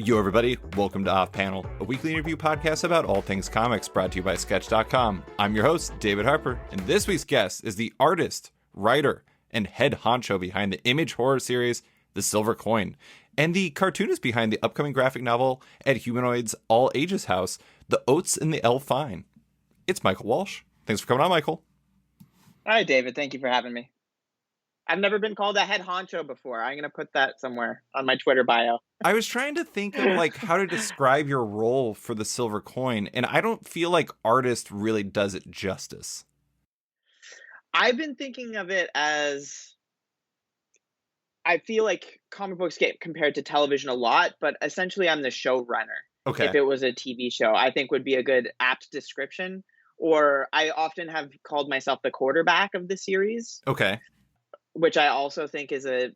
Yo, everybody. Welcome to Off Panel, a weekly interview podcast about all things comics brought to you by Sketch.com. I'm your host, David Harper, and this week's guest is the artist, writer, and head honcho behind the image horror series, The Silver Coin, and the cartoonist behind the upcoming graphic novel at Humanoids All Ages House, The Oates and the Elphyne. It's Michael Walsh. Thanks for coming on, Michael. Hi, David. Thank you for having me. I've never been called a head honcho before. I'm going to put that somewhere on my Twitter bio. I was trying to think of how to describe your role for the Silver Coin, and I don't feel like artist really does it justice. I've been thinking of it as, I feel like comic books get compared to television a lot, but essentially I'm the showrunner. Okay. If it was a TV show, I think would be a good apt description. Or I often have called myself the quarterback of the series. Okay. Which I also think is a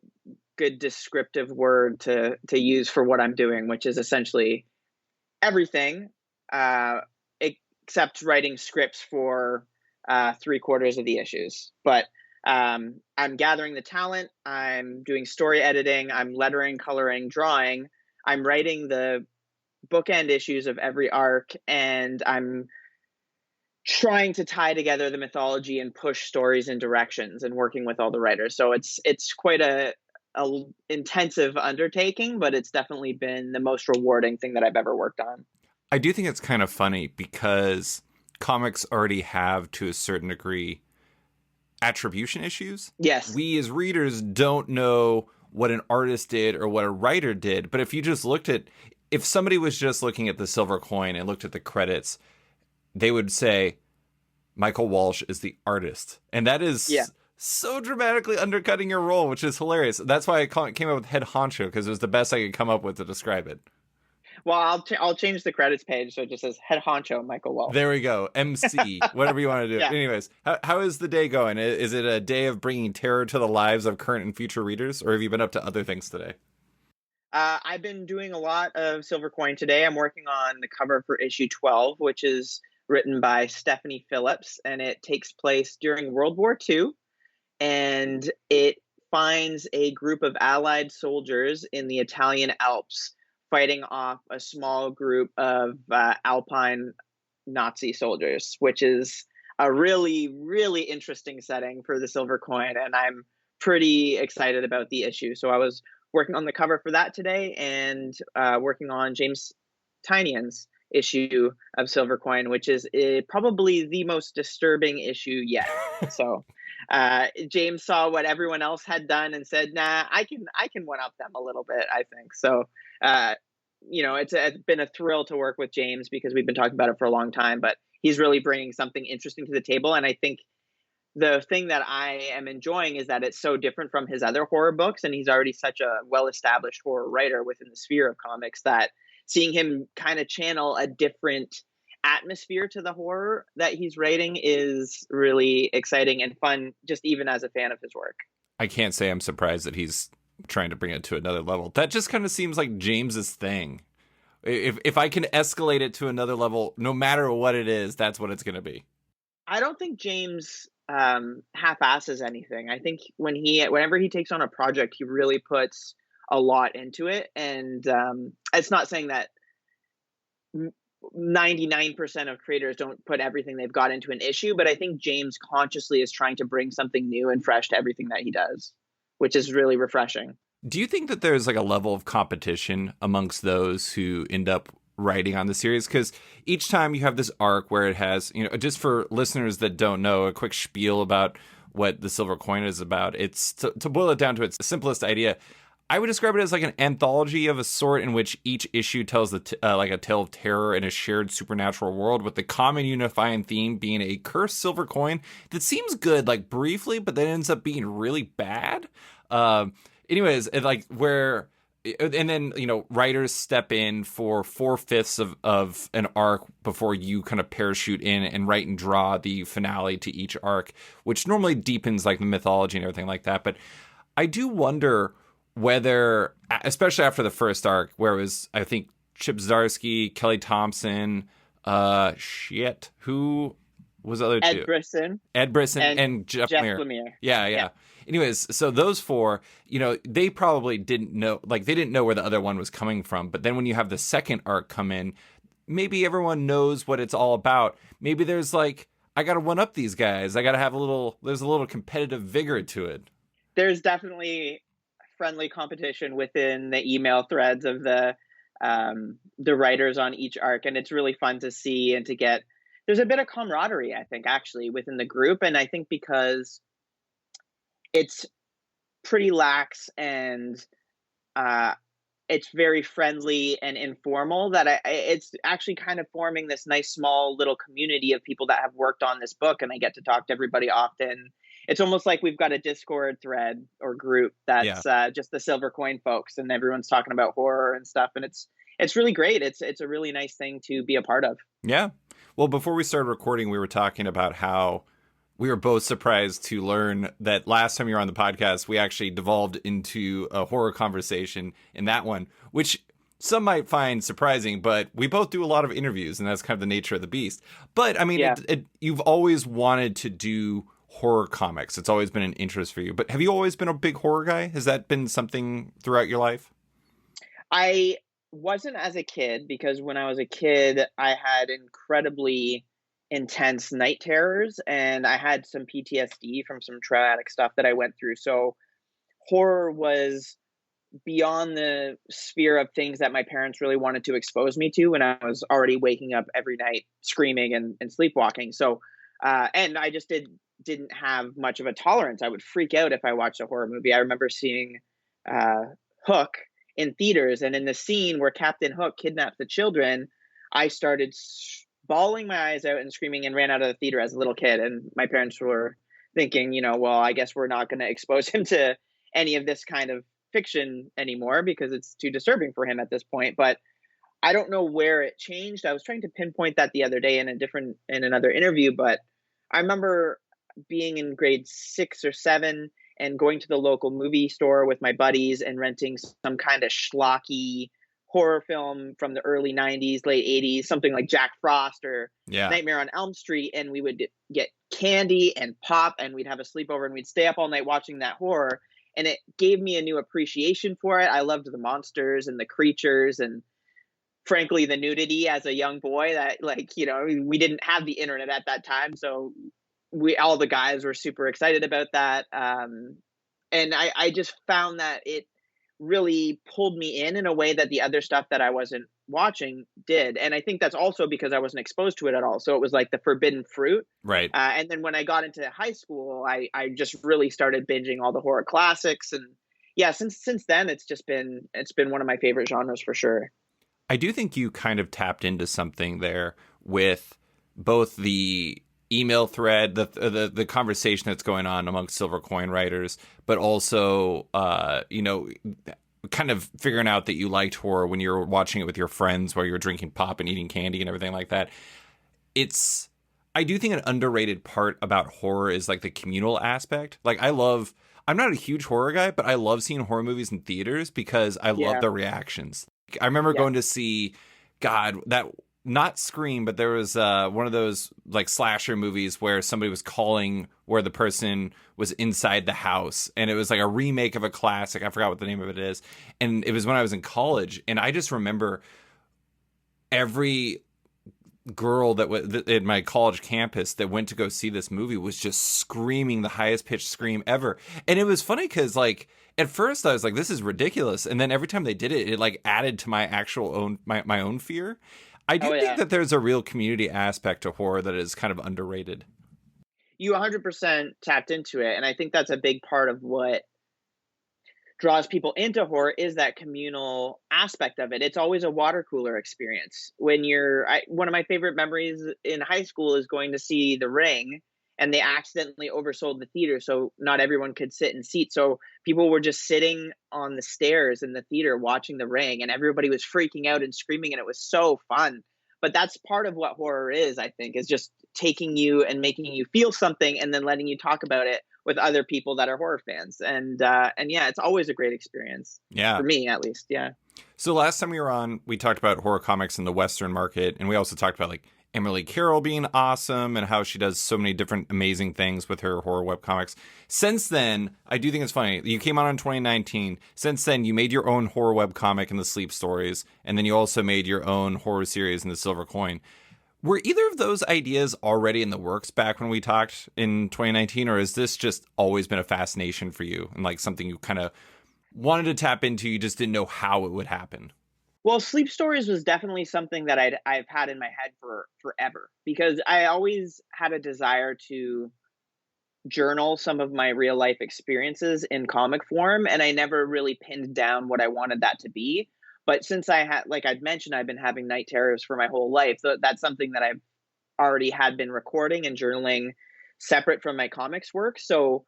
good descriptive word to use for what I'm doing, which is essentially everything except writing scripts for 3/4 of the issues. But I'm gathering the talent, I'm doing story editing, I'm lettering, coloring, drawing, I'm writing the bookend issues of every arc, and I'm trying to tie together the mythology and push stories and directions and working with all the writers. So it's quite a intensive undertaking, but it's definitely been the most rewarding thing that I've ever worked on. I do think it's kind of funny because comics already have, to a certain degree, attribution issues. Yes. We as readers don't know what an artist did or what a writer did. But if you just if somebody was just looking at the Silver Coin and looked at the credits, they would say, Michael Walsh is the artist. And that is so dramatically undercutting your role, which is hilarious. That's why I came up with head honcho, because it was the best I could come up with to describe it. Well, I'll change the credits page so it just says head honcho Michael Walsh. There we go. MC, whatever you want to do. Yeah. Anyways, how is the day going? Is it a day of bringing terror to the lives of current and future readers, or have you been up to other things today? I've been doing a lot of Silver Coin today. I'm working on the cover for issue 12, which is written by Stephanie Phillips, and it takes place during World War II, and it finds a group of Allied soldiers in the Italian Alps fighting off a small group of Alpine Nazi soldiers, which is a really, really interesting setting for the Silver Coin, and I'm pretty excited about the issue. So I was working on the cover for that today, and working on James Tynion's issue of Silver Coin, which is probably the most disturbing issue yet. So James saw what everyone else had done and said, nah, I can one up them a little bit, I think. So it's been a thrill to work with James, because we've been talking about it for a long time, but he's really bringing something interesting to the table. And I think the thing that I am enjoying is that it's so different from his other horror books, and he's already such a well-established horror writer within the sphere of comics that seeing him kind of channel a different atmosphere to the horror that he's writing is really exciting and fun, just even as a fan of his work. I can't say I'm surprised that he's trying to bring it to another level. That just kind of seems like James's thing. If I can escalate it to another level, no matter what it is, that's what it's going to be. I don't think James half-asses anything. I think whenever he takes on a project, he really puts a lot into it, and it's not saying that 99% of creators don't put everything they've got into an issue, but I think James consciously is trying to bring something new and fresh to everything that he does, which is really refreshing. Do you think that there's a level of competition amongst those who end up writing on the series? Because each time you have this arc where it has, just for listeners that don't know, a quick spiel about what the Silver Coin is about. It's to boil it down to its simplest idea. I would describe it as an anthology of a sort, in which each issue tells a tale of terror in a shared supernatural world, with the common unifying theme being a cursed silver coin that seems good, briefly, but then ends up being really bad. Anyways, and then, writers step in for 4/5 of an arc before you kind of parachute in and write and draw the finale to each arc, which normally deepens the mythology and everything like that. But I do wonder whether, especially after the first arc, where it was, I think, Chip Zdarsky, Kelly Thompson, who What was the other Ed two? Brisson Ed Brisson and and Jeff Jeff Lemire. Lemire. Yeah, Yeah. yeah. Anyways, so those four, they probably didn't know, like they didn't know where the other one was coming from. But then when you have the second arc come in, maybe everyone knows what it's all about. Maybe there's like, I got to one up these guys. I got to have there's a little competitive vigor to it. There's definitely friendly competition within the email threads of the writers on each arc, and it's really fun to see and to get. There's a bit of camaraderie, I think, actually within the group, and I think because it's pretty lax and uh, it's very friendly and informal that it's actually kind of forming this nice small little community of people that have worked on this book, and I get to talk to everybody often. It's almost like we've got a Discord thread or group that's just the Silver Coin folks, and everyone's talking about horror and stuff, and it's really great. It's a really nice thing to be a part of. Yeah. Well, before we started recording, we were talking about how we were both surprised to learn that last time you were on the podcast, we actually devolved into a horror conversation in that one, which some might find surprising, but we both do a lot of interviews, and that's kind of the nature of the beast. But, I mean, you've always wanted to do horror comics. It's always been an interest for you. But have you always been a big horror guy? Has that been something throughout your life? I wasn't as a kid, because when I was a kid, I had incredibly intense night terrors, and I had some PTSD from some traumatic stuff that I went through. So horror was beyond the sphere of things that my parents really wanted to expose me to when I was already waking up every night screaming and sleepwalking. So and I just didn't have much of a tolerance. I would freak out if I watched a horror movie. I remember seeing Hook in theaters, and in the scene where Captain Hook kidnaps the children, I started bawling my eyes out and screaming and ran out of the theater as a little kid. And my parents were thinking, well, I guess we're not going to expose him to any of this kind of fiction anymore because it's too disturbing for him at this point. But I don't know where it changed. I was trying to pinpoint that the other day in another interview, but I remember being in grade 6 or 7 and going to the local movie store with my buddies and renting some kind of schlocky horror film from the early 90s, late 80s, something like Jack Frost or Nightmare on Elm Street. And we would get candy and pop, and we'd have a sleepover, and we'd stay up all night watching that horror. And it gave me a new appreciation for it. I loved the monsters and the creatures, and frankly, the nudity as a young boy. That, we didn't have the internet at that time. So all the guys were super excited about that. And I just found that it really pulled me in a way that the other stuff that I wasn't watching did. And I think that's also because I wasn't exposed to it at all. So it was like the forbidden fruit. Right. And then when I got into high school, I just really started binging all the horror classics. And yeah, since then, it's been one of my favorite genres for sure. I do think you kind of tapped into something there with both the email thread, the conversation that's going on amongst Silver Coin writers, but also, kind of figuring out that you liked horror when you're watching it with your friends while you're drinking pop and eating candy and everything like that. I do think an underrated part about horror is like the communal aspect. Like I'm not a huge horror guy, but I love seeing horror movies in theaters because I love the reactions. I remember going to see, not Scream, but there was one of those like slasher movies where somebody was calling where the person was inside the house, and it was like a remake of a classic. I forgot what the name of it is, and it was when I was in college, and I just remember every girl that was in my college campus that went to go see this movie was just screaming the highest pitched scream ever. And it was funny because like at first I was like, this is ridiculous, and then every time they did it, it like added to my actual own my own fear. I do think that there's a real community aspect to horror that is kind of underrated. You 100% tapped into it. And I think that's a big part of what draws people into horror is that communal aspect of it. It's always a water cooler experience. One of my favorite memories in high school is going to see The Ring, and they accidentally oversold the theater, so not everyone could sit in seats. So people were just sitting on the stairs in the theater watching The Ring, and everybody was freaking out and screaming, and it was so fun. But that's part of what horror is, I think, is just taking you and making you feel something and then letting you talk about it with other people that are horror fans. And yeah, it's always a great experience. Yeah. For me, at least. Yeah. So last time we were on, we talked about horror comics in the Western market, and we also talked about like Emily Carroll being awesome and how she does so many different amazing things with her horror webcomics. Since then, I do think it's funny. You came out in 2019. Since then, you made your own horror webcomic in the Sleep Stories, and then you also made your own horror series in the Silver Coin. Were either of those ideas already in the works back when we talked in 2019, or has this just always been a fascination for you and like something you kind of wanted to tap into, you just didn't know how it would happen? Well, sleep stories was definitely something that I've had in my head for forever, because I always had a desire to journal some of my real life experiences in comic form, and I never really pinned down what I wanted that to be. But since I had, like I'd mentioned, I've been having night terrors for my whole life, so that's something that I've already had been recording and journaling separate from my comics work. So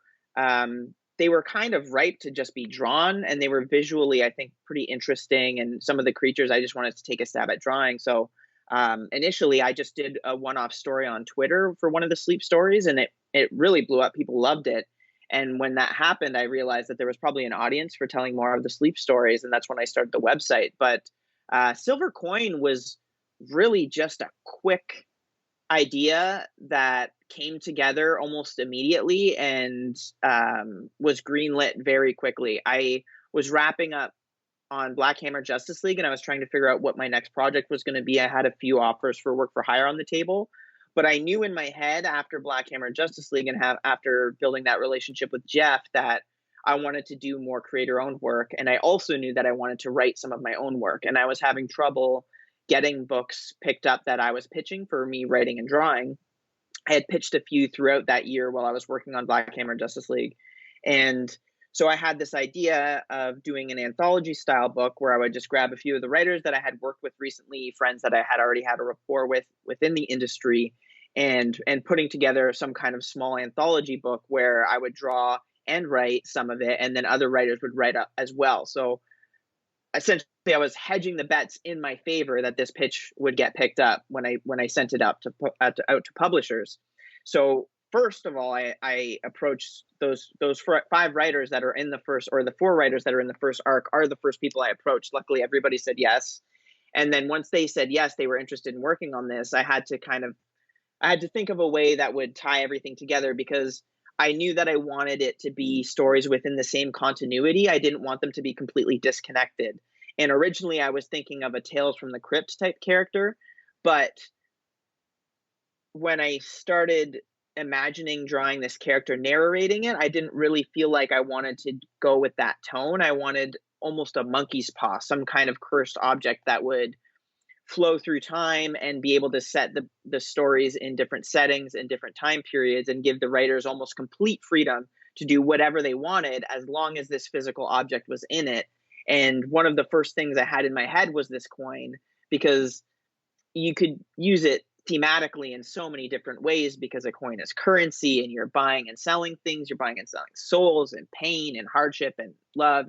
they were kind of ripe to just be drawn, and they were visually, I think, pretty interesting. And some of the creatures I just wanted to take a stab at drawing. So initially, I just did a one-off story on Twitter for one of the sleep stories, and it really blew up. People loved it. And when that happened, I realized that there was probably an audience for telling more of the sleep stories, and that's when I started the website. But Silver Coin was really just a quick idea that came together almost immediately and was greenlit very quickly. I was wrapping up on Black Hammer Justice League, and I was trying to figure out what my next project was going to be. I had a few offers for work for hire on the table, but I knew in my head after Black Hammer Justice League and after building that relationship with Jeff that I wanted to do more creator owned work. And I also knew that I wanted to write some of my own work. And I was having trouble getting books picked up that I was pitching for me writing and drawing. I had pitched a few throughout that year while I was working on Black Hammer Justice League. And so I had this idea of doing an anthology style book where I would just grab a few of the writers that I had worked with recently, friends that I had already had a rapport with within the industry, and putting together some kind of small anthology book where I would draw and write some of it, and then other writers would write up as well. So essentially, I was hedging the bets in my favor that this pitch would get picked up when I sent it up to out to publishers. So first of all, I approached those five writers that are in the first, or the four writers that are in the first arc are the first people I approached. Luckily, everybody said yes. And then once they said yes, they were interested in working on this. I had to think of a way that would tie everything together, because I knew that I wanted it to be stories within the same continuity. I didn't want them to be completely disconnected. And originally I was thinking of a Tales from the Crypt type character, but when I started imagining drawing this character narrating it, I didn't really feel like I wanted to go with that tone. I wanted almost a monkey's paw, some kind of cursed object that would flow through time and be able to set the stories in different settings and different time periods, and give the writers almost complete freedom to do whatever they wanted as long as this physical object was in it. And one of the first things I had in my head was this coin, because you could use it thematically in so many different ways, because a coin is currency and you're buying and selling things. You're buying and selling souls and pain and hardship and love,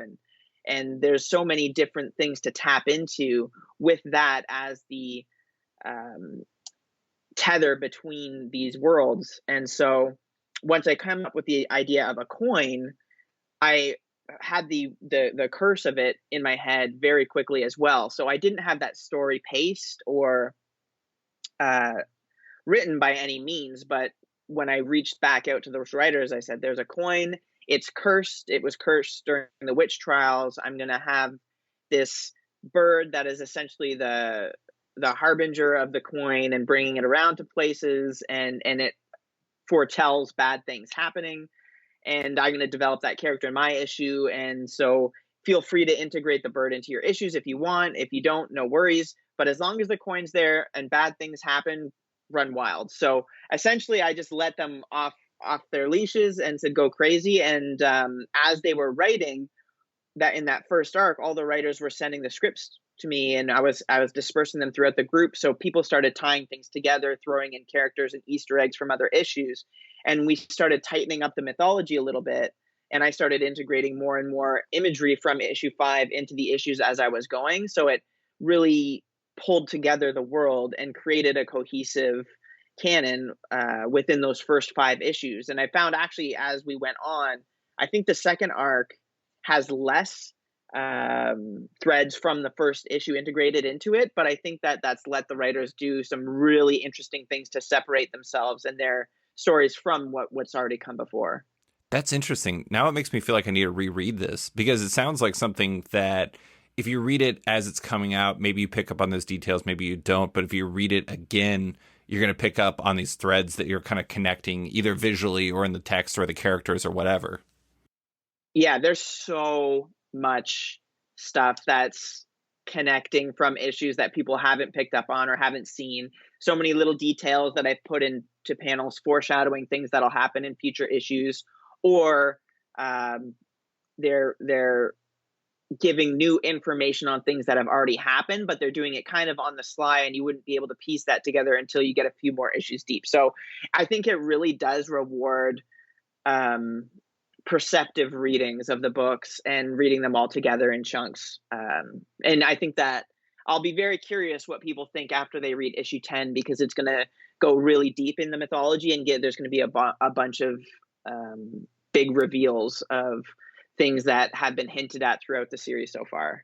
and there's so many different things to tap into with that as the tether between these worlds. And so once I come up with the idea of a coin, I had the curse of it in my head very quickly as well. So I didn't have that story paced or written by any means, but when I reached back out to those writers, I said, there's a coin. It's cursed. It was cursed during the witch trials. I'm going to have this bird that is essentially the harbinger of the coin and bringing it around to places, and it foretells bad things happening. And I'm going to develop that character in my issue. And so feel free to integrate the bird into your issues if you want. If you don't, no worries. But as long as the coin's there and bad things happen, run wild. So essentially, I just let them off their leashes and said, go crazy. And as they were writing that in that first arc, all the writers were sending the scripts to me, and I was dispersing them throughout the group. So people started tying things together, throwing in characters and Easter eggs from other issues. And we started tightening up the mythology a little bit. And I started integrating more and more imagery from issue 5 into the issues as I was going. So it really pulled together the world and created a cohesive canon within those first 5 issues. And I found actually as we went on, I think the second arc has less threads from the first issue integrated into it, but I think that that's let the writers do some really interesting things to separate themselves and their stories from what's already come before. That's interesting. Now it makes me feel like I need to reread this because it sounds like something that if you read it as it's coming out, maybe you pick up on those details, maybe you don't. But if you read it again, you're going to pick up on these threads that you're kind of connecting either visually or in the text or the characters or whatever. Yeah, there's so much stuff that's connecting from issues that people haven't picked up on or haven't seen. So many little details that I've put into panels foreshadowing things that'll happen in future issues, or they're giving new information on things that have already happened, but they're doing it kind of on the sly, and you wouldn't be able to piece that together until you get a few more issues deep. So I think it really does reward perceptive readings of the books and reading them all together in chunks. And I think that I'll be very curious what people think after they read issue 10, because it's going to go really deep in the mythology and there's going to be a bunch of big reveals of things that have been hinted at throughout the series so far.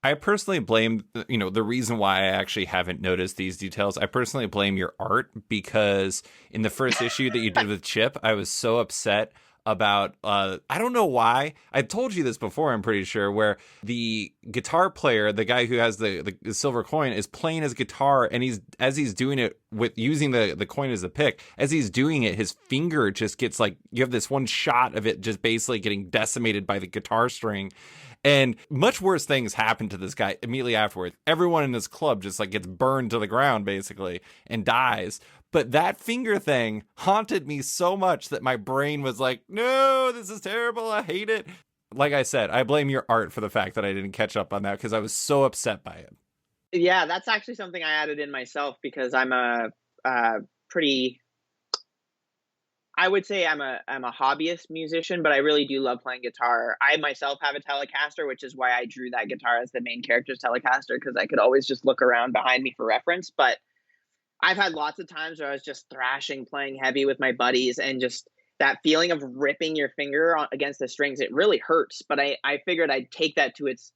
I personally blame, the reason why I actually haven't noticed these details. I personally blame your art, because in the first issue that you did with Chip, I was so upset about, I don't know why. I told you this before, I'm pretty sure, where the guitar player, the guy who has the silver coin, is playing his guitar, and as he's doing it with using the coin as a pick, as he's doing it, his finger just gets you have this one shot of it just basically getting decimated by the guitar string. And much worse things happen to this guy immediately afterwards. Everyone in this club just gets burned to the ground basically and dies. But that finger thing haunted me so much that my brain was like, no, this is terrible. I hate it. Like I said, I blame your art for the fact that I didn't catch up on that because I was so upset by it. Yeah, that's actually something I added in myself because I'm a pretty, I would say I'm a hobbyist musician, but I really do love playing guitar. I myself have a Telecaster, which is why I drew that guitar as the main character's Telecaster, because I could always just look around behind me for reference. But I've had lots of times where I was just thrashing, playing heavy with my buddies, and just that feeling of ripping your finger against the strings, it really hurts. But I figured I'd take that to its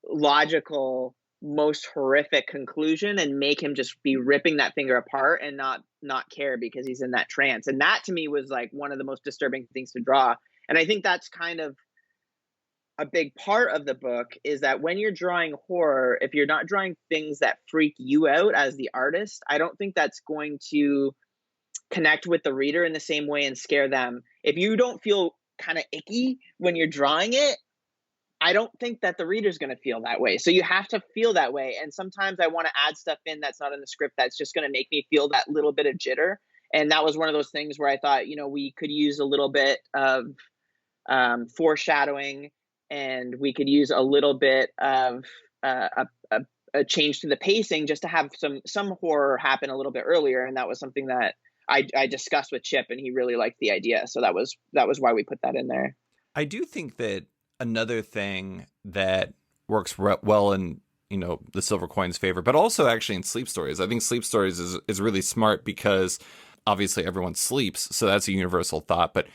logical, most horrific conclusion and make him just be ripping that finger apart and not care because he's in that trance. And that to me was one of the most disturbing things to draw. And I think that's kind of a big part of the book, is that when you're drawing horror, if you're not drawing things that freak you out as the artist, I don't think that's going to connect with the reader in the same way and scare them. If you don't feel kind of icky when you're drawing it, I don't think that the reader's going to feel that way. So you have to feel that way. And sometimes I want to add stuff in that's not in the script that's just going to make me feel that little bit of jitter. And that was one of those things where I thought, we could use a little bit of foreshadowing, and we could use a little bit of a change to the pacing just to have some horror happen a little bit earlier. And that was something that I discussed with Chip, and he really liked the idea. So that was why we put that in there. I do think that another thing that works well in the silver coin's favor, but also actually in Sleep Stories, I think Sleep Stories is really smart because obviously everyone sleeps, so that's a universal thought, but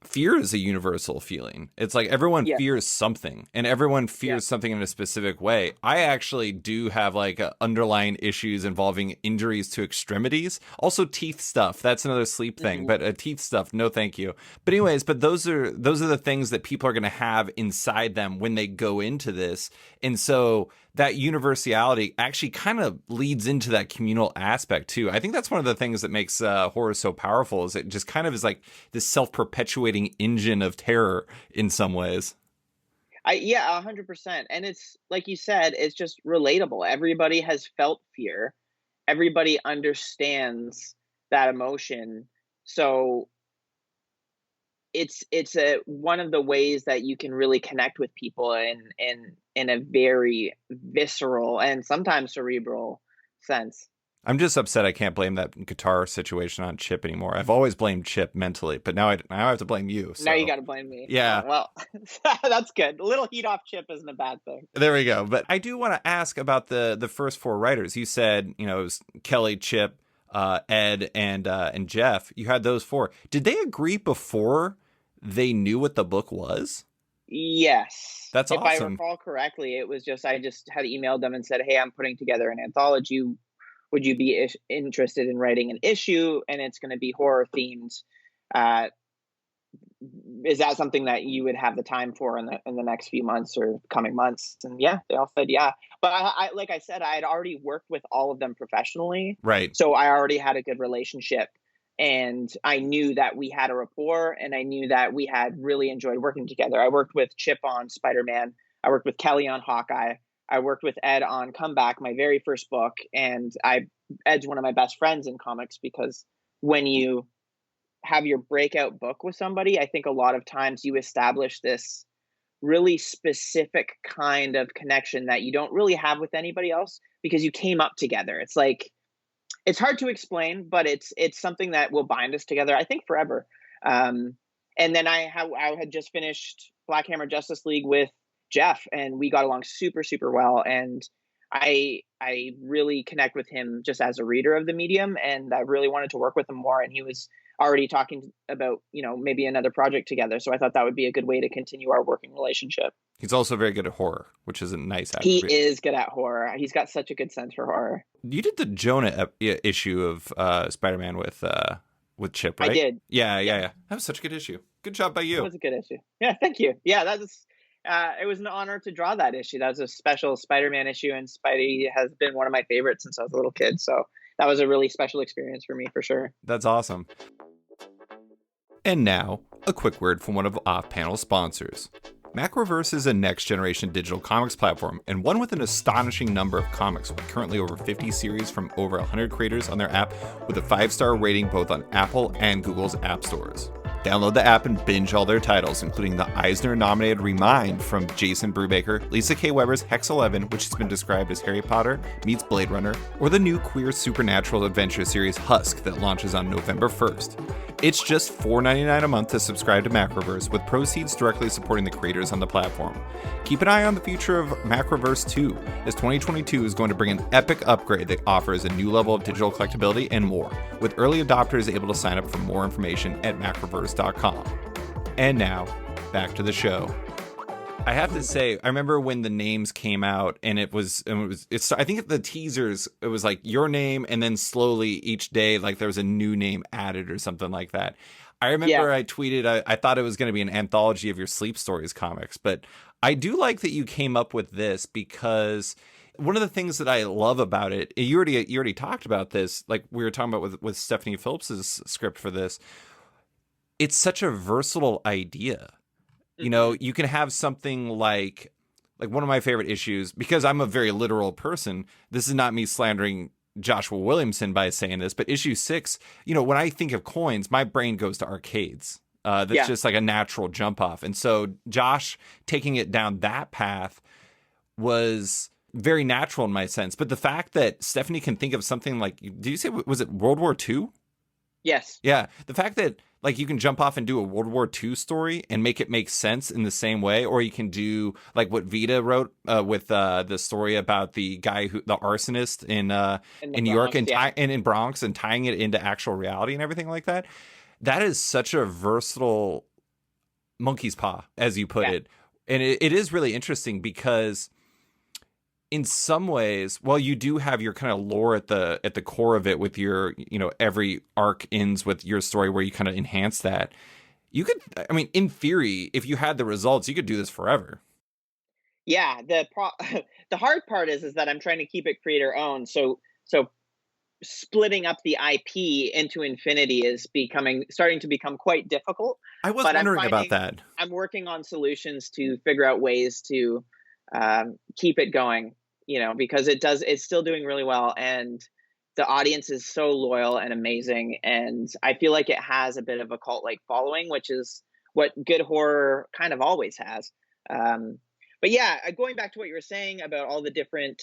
fear is a universal feeling. It's like everyone fears something, and everyone fears something in a specific way. I actually do have underlying issues involving injuries to extremities. Also teeth stuff. That's another sleep thing, but teeth stuff, no thank you. But anyways, those are the things that people are going to have inside them when they go into this. And so that universality actually kind of leads into that communal aspect too. I think that's one of the things that makes horror so powerful, is it just kind of is like this self-perpetuating engine of terror in some ways. 100%. And it's like you said, it's just relatable. Everybody has felt fear. Everybody understands that emotion. So it's one of the ways that you can really connect with people in a very visceral and sometimes cerebral sense. I'm just upset I can't blame that guitar situation on Chip anymore. I've always blamed Chip mentally, but now I have to blame you. So. Now you got to blame me. Yeah. Well, that's good. A little heat off Chip isn't a bad thing. There we go. But I do want to ask about the first four writers. You said, it was Kelly, Chip, Ed, and Jeff. You had those four. Did they agree before they knew what the book was? Yes. That's If I awesome. recall correctly, it was just I just had emailed them and said, "Hey, I'm putting together an anthology. Would you be interested in writing an issue? And it's going to be horror themed. Uh, is that something that you would have the time for in the next few months or coming months?" And yeah, they all said yeah. But I like I said, I had already worked with all of them professionally, Right. so I already had a good relationship, and I knew that we had a rapport, and I knew that we had really enjoyed working together. I worked with Chip on Spider-Man. I worked with Kelly on Hawkeye. I worked with Ed on Comeback, my very first book, and Ed's one of my best friends in comics because when you have your breakout book with somebody, I think a lot of times you establish this really specific kind of connection that you don't really have with anybody else because you came up together. It's like it's hard to explain, but it's something that will bind us together, I think, forever. Um, and then I had just finished Black Hammer Justice League with Jeff, and we got along super well. And I really connect with him just as a reader of the medium, and I really wanted to work with him more. And he was already talking about maybe another project together, so I thought that would be a good way to continue our working relationship. He's also very good at horror, which is a nice He attribute. is good at horror. He's got such a good sense for horror. You did the Jonah issue of Spider-Man with Chip, I right? did. Yeah. That was such a good issue. Good job by It you. was a good issue. Yeah, thank you. Yeah, it was an honor to draw that issue. That was a special Spider-Man issue, and Spidey has been one of my favorites since I was a little kid. So that was a really special experience for me, for sure. That's awesome. And now, a quick word from one of off-panel sponsors. Macroverse is a next-generation digital comics platform, and one with an astonishing number of comics, with currently over 50 series from over 100 creators on their app, with a 5-star rating both on Apple and Google's app stores. Download the app and binge all their titles, including the Eisner-nominated Remind from Jason Brubaker, Lisa K. Weber's Hex 11, which has been described as Harry Potter meets Blade Runner, or the new queer supernatural adventure series Husk that launches on November 1st. It's just $4.99 a month to subscribe to Macroverse, with proceeds directly supporting the creators on the platform. Keep an eye on the future of Macroverse 2, as 2022 is going to bring an epic upgrade that offers a new level of digital collectability and more, with early adopters able to sign up for more information at macroverse.com. And now, back to the show. I have to say, I remember when the names came out, and I think the teasers, it was like your name, and then slowly each day, like there was a new name added or something like that. I remember I tweeted, I thought it was going to be an anthology of your Sleep Stories comics, but I do like that you came up with this because one of the things that I love about it, you already talked about this, like we were talking about with Stephanie Phillips's script for this. It's such a versatile idea. You know, you can have something like one of my favorite issues, because I'm a very literal person. This is not me slandering Joshua Williamson by saying this, but issue 6, when I think of coins, my brain goes to arcades. That's just like a natural jump off. And so Josh taking it down that path was very natural in my sense. But the fact that Stephanie can think of something like, did you say, was it World War II? Yes. Yeah. The fact that like you can jump off and do a World War II story and make it make sense in the same way, or you can do like what Vita wrote with the story about the guy the arsonist in New York and in Bronx, and tying it into actual reality and everything like that. That is such a versatile monkey's paw, as you put it, and it is really interesting because in some ways, while you do have your kind of lore at the core of it, with your, every arc ends with your story where you kind of enhance that, you could, I mean, in theory, if you had the results, you could do this forever. Yeah, the hard part is that I'm trying to keep it creator owned. So splitting up the IP into infinity is starting to become quite difficult. I was wondering about that. I'm working on solutions to figure out ways to keep it going, because it's still doing really well, and the audience is so loyal and amazing, and I feel like it has a bit of a cult-like following, which is what good horror kind of always has. But yeah, going back to what you were saying about all the different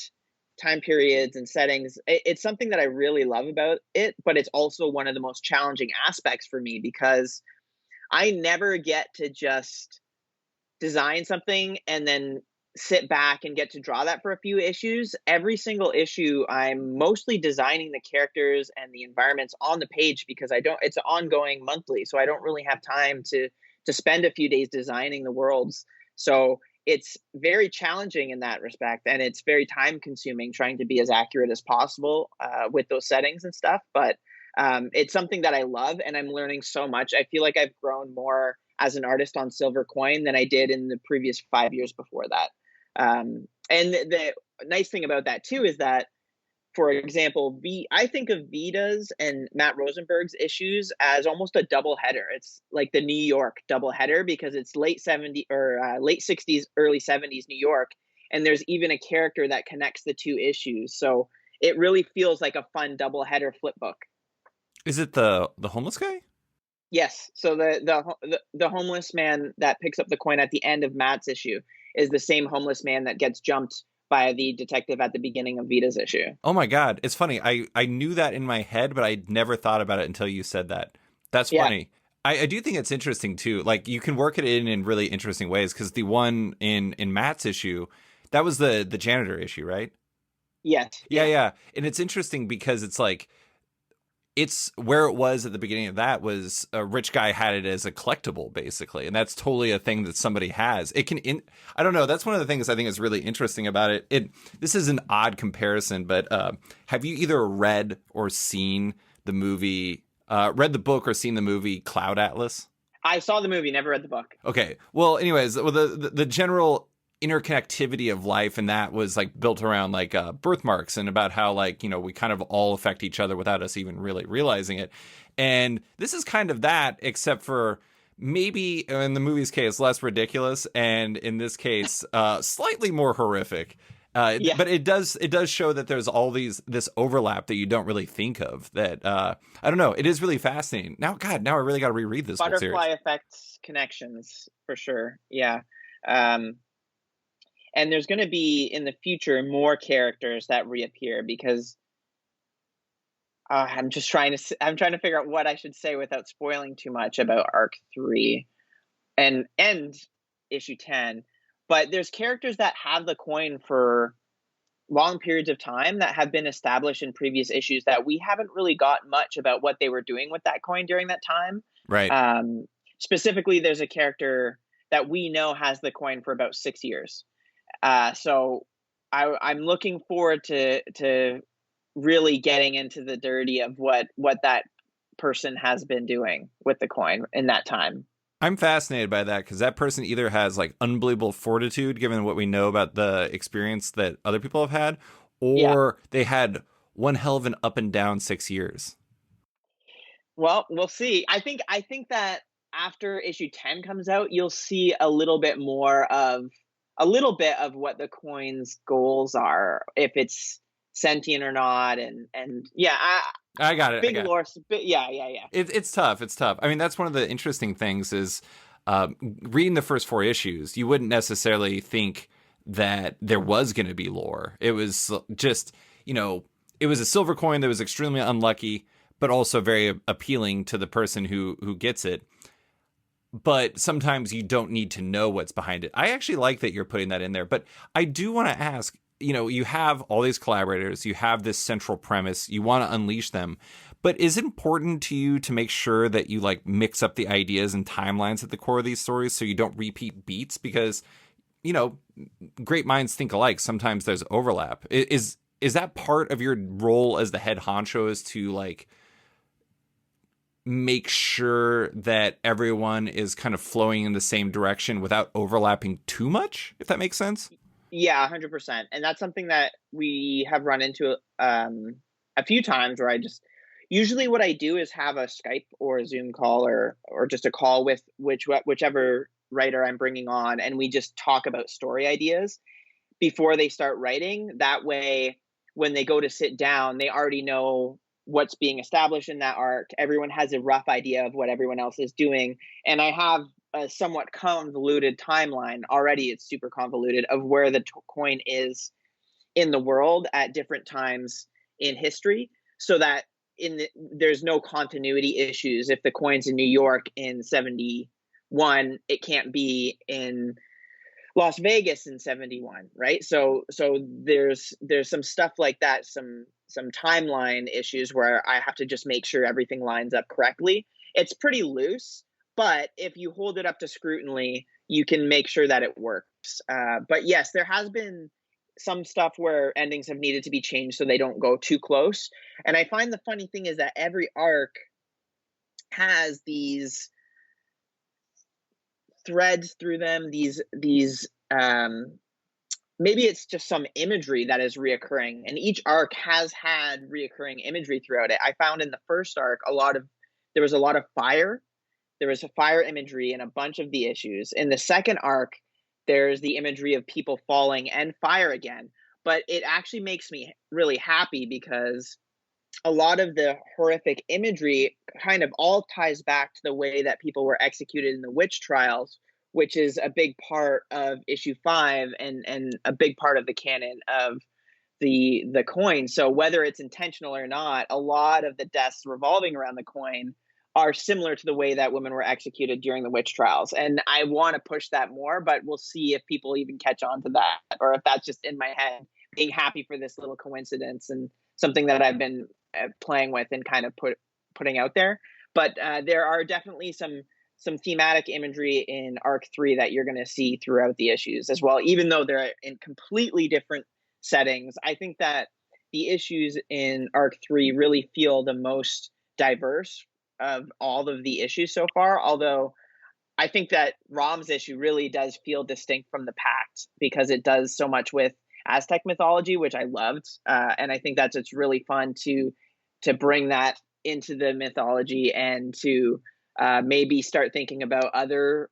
time periods and settings, it's something that I really love about it, but it's also one of the most challenging aspects for me, because I never get to just design something and then sit back and get to draw that for a few issues. Every single issue, I'm mostly designing the characters and the environments on the page, because it's ongoing monthly, so I don't really have time to spend a few days designing the worlds. So it's very challenging in that respect, and it's very time consuming trying to be as accurate as possible with those settings and stuff. But it's something that I love, and I'm learning so much. I feel like I've grown more as an artist on Silver Coin than I did in the previous 5 years before that. And the nice thing about that too is that, for example, I think of Vita's and Matt Rosenberg's issues as almost a double header. It's like the New York double header because it's late 70s or late 60s, early 70s New York, and there's even a character that connects the two issues. So it really feels like a fun double header flip book. Is it the homeless guy? Yes. So the homeless man that picks up the coin at the end of Matt's issue is the same homeless man that gets jumped by the detective at the beginning of Vita's issue. Oh my God. It's funny. I knew that in my head, but I never thought about it until you said that. That's funny. I do think it's interesting too. Like you can work it in really interesting ways because the one in Matt's issue, that was the janitor issue, right? Yes. Yeah. And it's interesting because it's like, it's where it was at the beginning of that was a rich guy had it as a collectible basically. And that's totally a thing that somebody has. It can, I don't know. That's one of the things I think is really interesting about it. This is an odd comparison, but have you either read or seen the movie, read the book or seen the movie Cloud Atlas? I saw the movie, never read the book. Okay. Well, anyways, the general interconnectivity of life and that was like built around like birthmarks and about how like, you know, we kind of all affect each other without us even really realizing it. And this is kind of that, except for maybe in the movie's case less ridiculous, and in this case slightly more horrific. But it does show that there's all this overlap that you don't really think of. That I don't know. It is really fascinating. Now I really got to reread this whole series. Butterfly effects connections for sure. Yeah. And there's going to be in the future more characters that reappear because I'm trying to figure out what I should say without spoiling too much about Arc 3 and issue 10. But there's characters that have the coin for long periods of time that have been established in previous issues that we haven't really got much about what they were doing with that coin during that time. Right. Specifically, there's a character that we know has the coin for about 6 years. So I'm looking forward to really getting into the dirty of what that person has been doing with the coin in that time. I'm fascinated by that because that person either has like unbelievable fortitude, given what we know about the experience that other people have had, or they had one hell of an up and down 6 years. Well, we'll see. I think that after issue 10 comes out, you'll see a little bit of what the coin's goals are, if it's sentient or not, and I got it. Big lore. Yeah. It's tough. It's tough. I mean, that's one of the interesting things is reading the first 4 issues. You wouldn't necessarily think that there was going to be lore. It was just, you know, it was a silver coin that was extremely unlucky, but also very appealing to the person who gets it. But sometimes you don't need to know what's behind it. I actually like that you're putting that in there. But I do want to ask, you know, you have all these collaborators, you have this central premise, you want to unleash them. But is it important to you to make sure that you like mix up the ideas and timelines at the core of these stories so you don't repeat beats? Because, you know, great minds think alike. Sometimes there's overlap. Is that part of your role as the head honcho, is to like make sure that everyone is kind of flowing in the same direction without overlapping too much, if that makes sense? Yeah, 100%. And that's something that we have run into a few times where usually what I do is have a Skype or a Zoom call or just a call with whichever writer I'm bringing on, and we just talk about story ideas before they start writing. That way, when they go to sit down, they already know what's being established in that arc. Everyone has a rough idea of what everyone else is doing. And I have a somewhat convoluted timeline already. It's super convoluted of where the coin is in the world at different times in history, so that there's no continuity issues. If the coin's in New York in 71, it can't be in Las Vegas in 71, right? So there's some stuff like that, some timeline issues where I have to just make sure everything lines up correctly. It's pretty loose, but if you hold it up to scrutiny, you can make sure that it works. But yes, there has been some stuff where endings have needed to be changed so they don't go too close. And I find the funny thing is that every arc has these threads through them, these maybe it's just some imagery that is reoccurring, and each arc has had reoccurring imagery throughout it. I found in the first arc there was a lot of fire. There was a fire imagery in a bunch of the issues. In the second arc, there's the imagery of people falling and fire again. But it actually makes me really happy because a lot of the horrific imagery kind of all ties back to the way that people were executed in the witch trials, which is a big part of issue 5 and a big part of the canon of the coin. So whether it's intentional or not, a lot of the deaths revolving around the coin are similar to the way that women were executed during the witch trials. And I want to push that more, but we'll see if people even catch on to that, or if that's just in my head, being happy for this little coincidence and something that I've been playing with and kind of putting out there. But there are definitely some thematic imagery in arc 3 that you're going to see throughout the issues as well, even though they're in completely different settings. I think that the issues in arc 3 really feel the most diverse of all of the issues so far, although I think that Rom's issue really does feel distinct from the Pact because it does so much with Aztec mythology, which I loved, and I think that's it's really fun to bring that into the mythology and to maybe start thinking about other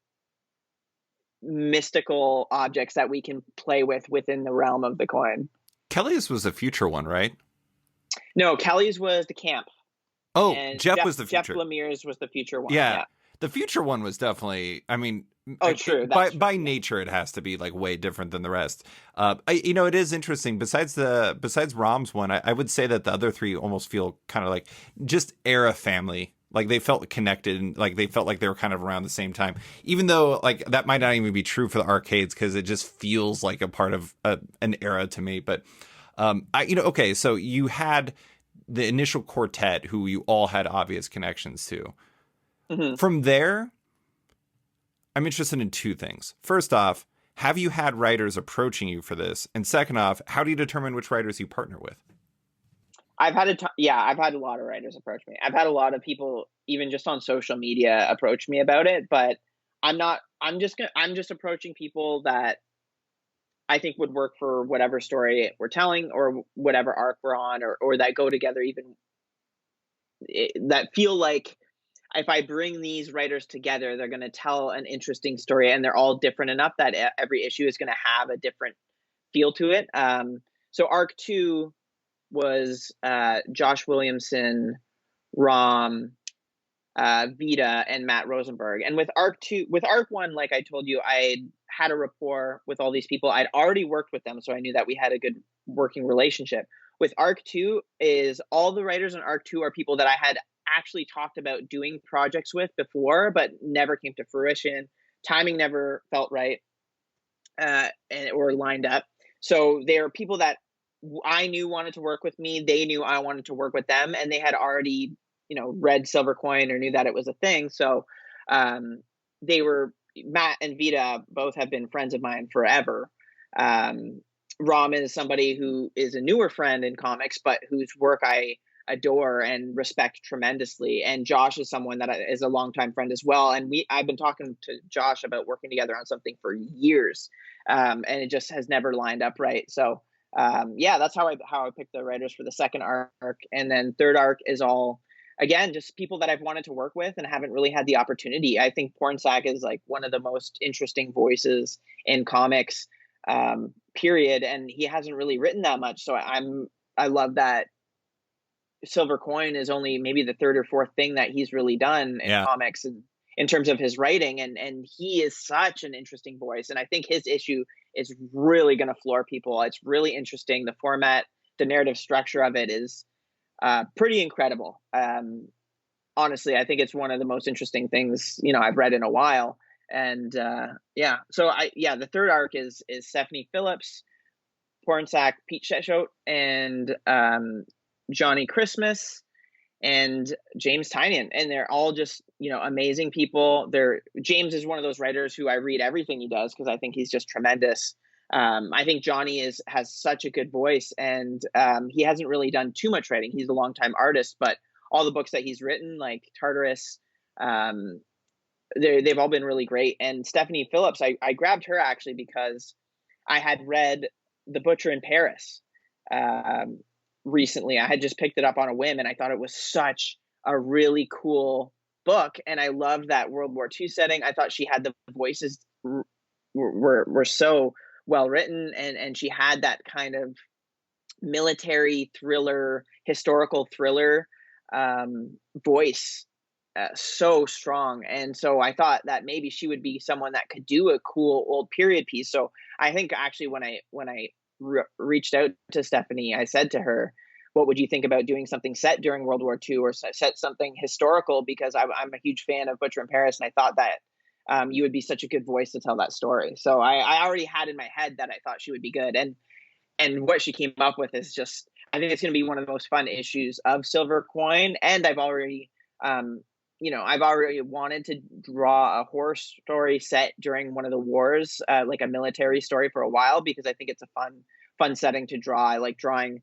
mystical objects that we can play with within the realm of the coin. Kelly's was a future one, right? No, Kelly's was the camp. Oh, And Jeff was the future. Jeff Lemire's was the future one. Yeah. Yeah. The future one was definitely, I mean, Oh, true. By nature, it has to be like way different than the rest. It is interesting. Besides Rom's one, I would say that the other three almost feel kind of like just era family. Like they felt connected and like they felt like they were kind of around the same time, even though like that might not even be true for the arcades because it just feels like a part of an era to me. But okay, so you had the initial quartet who you all had obvious connections to. Mm-hmm. From there, I'm interested in two things. First off, have you had writers approaching you for this? And second off, how do you determine which writers you partner with? I've had a lot of writers approach me. I've had a lot of people, even just on social media, approach me about it. But I'm just approaching people that I think would work for whatever story we're telling or whatever arc we're on, or that go together, even that feel like if I bring these writers together, they're going to tell an interesting story, and they're all different enough that every issue is going to have a different feel to it. So arc 2 was Josh Williamson, Rom, Vita, and Matt Rosenberg. And with arc 1, like I told you, I had a rapport with all these people. I'd already worked with them, so I knew that we had a good working relationship. With arc 2 is all the writers in arc 2 are people that I had actually talked about doing projects with before, but never came to fruition. Timing never felt right or lined up. So they're people that I knew wanted to work with me. They knew I wanted to work with them, and they had already, read Silver Coin or knew that it was a thing. So they were, Matt and Vita both have been friends of mine forever. Ram is somebody who is a newer friend in comics, but whose work I adore and respect tremendously. And Josh is someone that is a longtime friend as well. And I've been talking to Josh about working together on something for years, and it just has never lined up right. So that's how I picked the writers for the second arc. And then third arc is all, again, just people that I've wanted to work with and haven't really had the opportunity. I think Pornsak is like one of the most interesting voices in comics, period. And he hasn't really written that much. So I love that Silver Coin is only maybe the third or fourth thing that he's really done in comics and in terms of his writing. And he is such an interesting voice. And I think his issue is really going to floor people. It's really interesting. The format, the narrative structure of it is pretty incredible. Honestly, I think it's one of the most interesting things, I've read in a while. And so the third arc is Stephanie Phillips, Pornsak, Pete Sheshote, and Johnny Christmas. and James Tynion, and they're all just, amazing people. James is one of those writers who I read everything he does because I think he's just tremendous. I think Johnny has such a good voice, and he hasn't really done too much writing. He's a longtime artist, but all the books that he's written, like Tartarus, um, they've all been really great. And Stephanie Phillips, I grabbed her actually because I had read The Butcher in Paris recently. I had just picked it up on a whim, and I thought it was such a really cool book, and I loved that World War II setting. I thought she had the voices were so well written, and she had that kind of military thriller, historical thriller voice, so strong. And so I thought that maybe she would be someone that could do a cool old period piece. So I think actually when I reached out to Stephanie, I said to her, what would you think about doing something set during World War II, or set something historical? Because I'm a huge fan of Butcher in Paris, and I thought that you would be such a good voice to tell that story. So I already had in my head that I thought she would be good. And what she came up with is just, I think it's going to be one of the most fun issues of Silver Coin. And I've already wanted to draw a horror story set during one of the wars, like a military story, for a while, because I think it's a fun setting to draw. I like drawing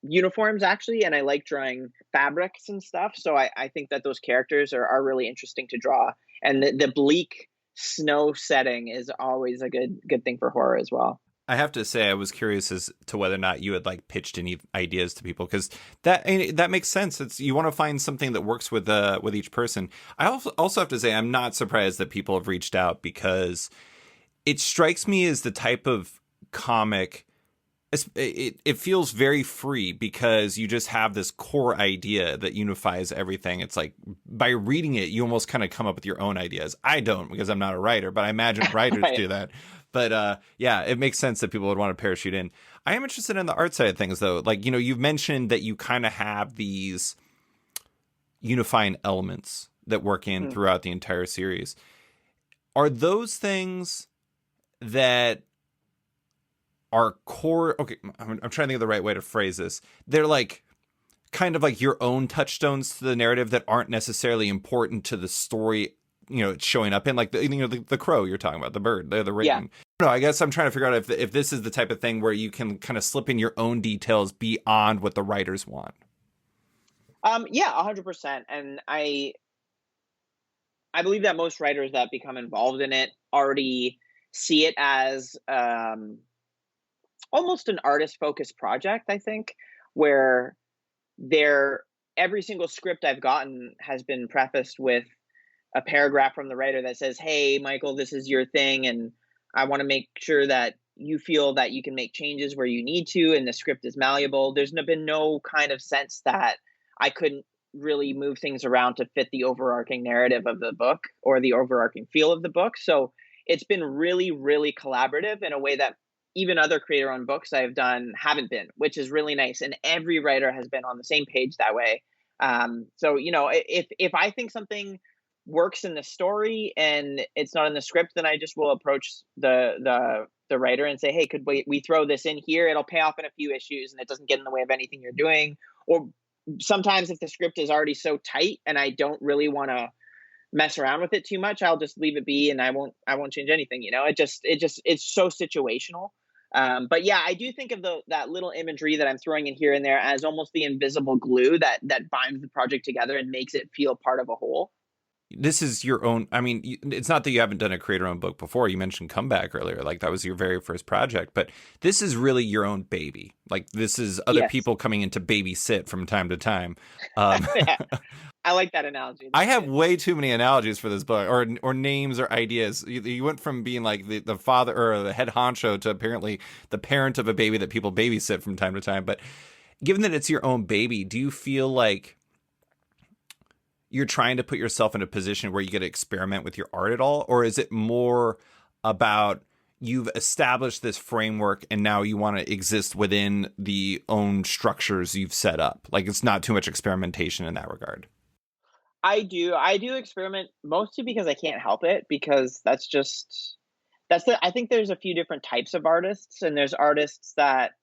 uniforms actually, and I like drawing fabrics and stuff. So I think that those characters are really interesting to draw. And the bleak snow setting is always a good thing for horror as well. I have to say, I was curious as to whether or not you had like pitched any ideas to people, because that makes sense. It's, you want to find something that works with each person. I also have to say, I'm not surprised that people have reached out, because it strikes me as the type of comic. It feels very free, because you just have this core idea that unifies everything. It's like by reading it, you almost kind of come up with your own ideas. I don't, because I'm not a writer, but I imagine writers Right. do that. But yeah, it makes sense that people would want to parachute in. I am interested in the art side of things, though. Like, you've mentioned that you kind of have these unifying elements that work in throughout the entire series. Are those things that are core? Okay, I'm trying to think of the right way to phrase this. They're like kind of like your own touchstones to the narrative that aren't necessarily important to the story, it's showing up in, like the crow you're talking about, the bird, the raven. No, I guess I'm trying to figure out if this is the type of thing where you can kind of slip in your own details beyond what the writers want. Yeah, 100%. And I believe that most writers that become involved in it already see it as almost an artist-focused project, I think, where every single script I've gotten has been prefaced with a paragraph from the writer that says, hey, Michael, this is your thing, and I want to make sure that you feel that you can make changes where you need to, and the script is malleable. There's been no kind of sense that I couldn't really move things around to fit the overarching narrative of the book or the overarching feel of the book. So it's been really, really collaborative in a way that even other creator-owned books I've done haven't been, which is really nice. And every writer has been on the same page that way. So, if I think something works in the story and it's not in the script, then I just will approach the writer and say, hey, could we throw this in here? It'll pay off in a few issues and it doesn't get in the way of anything you're doing. Or sometimes if the script is already so tight and I don't really want to mess around with it too much, I'll just leave it be and I won't change anything. It's so situational. But yeah, I do think of that little imagery that I'm throwing in here and there as almost the invisible glue that binds the project together and makes it feel part of a whole. This is your own. I mean, it's not that you haven't done a creator-owned book before. You mentioned Comeback earlier, like that was your very first project, but this is really your own baby. Like this is other people coming in to babysit from time to time. Yeah, I like that analogy. I have way too many analogies for this book, or names or ideas. You went from being like the father or the head honcho to apparently the parent of a baby that people babysit from time to time. But given that it's your own baby, do you feel like you're trying to put yourself in a position where you get to experiment with your art at all? Or is it more about you've established this framework and now you want to exist within the own structures you've set up? Like it's not too much experimentation in that regard. I do experiment mostly because I can't help it, because I think there's a few different types of artists, and there's artists that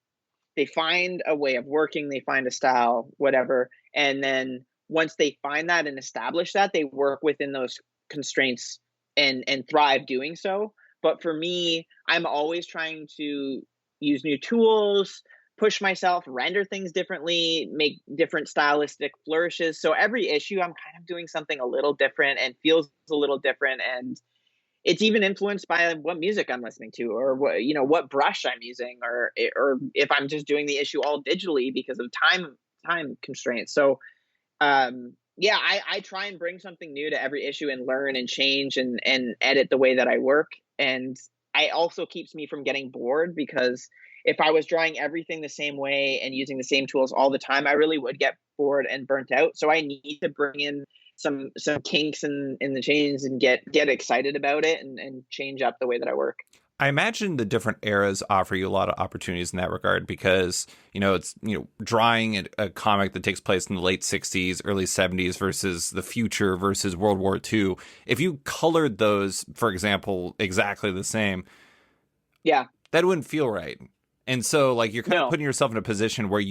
they find a way of working, they find a style, whatever, and then once they find that and establish that, they work within those constraints and thrive doing so. But for me, I'm always trying to use new tools, push myself, render things differently, make different stylistic flourishes. So every issue, I'm kind of doing something a little different and feels a little different. And it's even influenced by what music I'm listening to, or what, what brush I'm using, or if I'm just doing the issue all digitally because of time constraints. So yeah, I try and bring something new to every issue and learn and change and edit the way that I work. And I also keeps me from getting bored, because if I was drawing everything the same way and using the same tools all the time, I really would get bored and burnt out. So I need to bring in some kinks in the chains and get excited about it and change up the way that I work. I imagine the different eras offer you a lot of opportunities in that regard, because, it's, drawing a comic that takes place in the late 60s, early 70s versus the future versus World War II. If you colored those, for example, exactly the same, yeah, that wouldn't feel right. And so, like, you're kind of putting yourself in a position where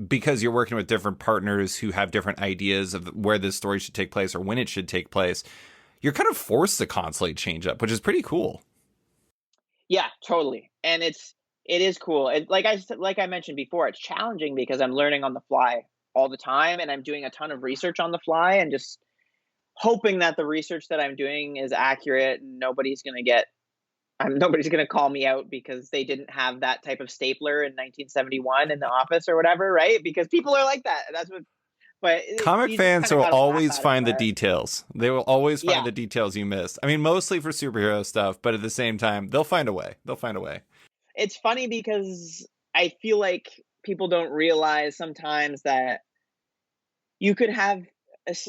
because you're working with different partners who have different ideas of where this story should take place or when it should take place, you're kind of forced to constantly change up, which is pretty cool. Yeah, totally. And it is cool. And like I mentioned before, it's challenging because I'm learning on the fly all the time, and I'm doing a ton of research on the fly, and just hoping that the research that I'm doing is accurate and nobody's going to call me out because they didn't have that type of stapler in 1971 in the office or whatever, right? Because people are like that. That's what. But comic fans will always find the details. They will always find Yeah. the details you missed. I mean, mostly for superhero stuff, but at the same time, they'll find a way. It's funny because I feel like people don't realize sometimes that you could have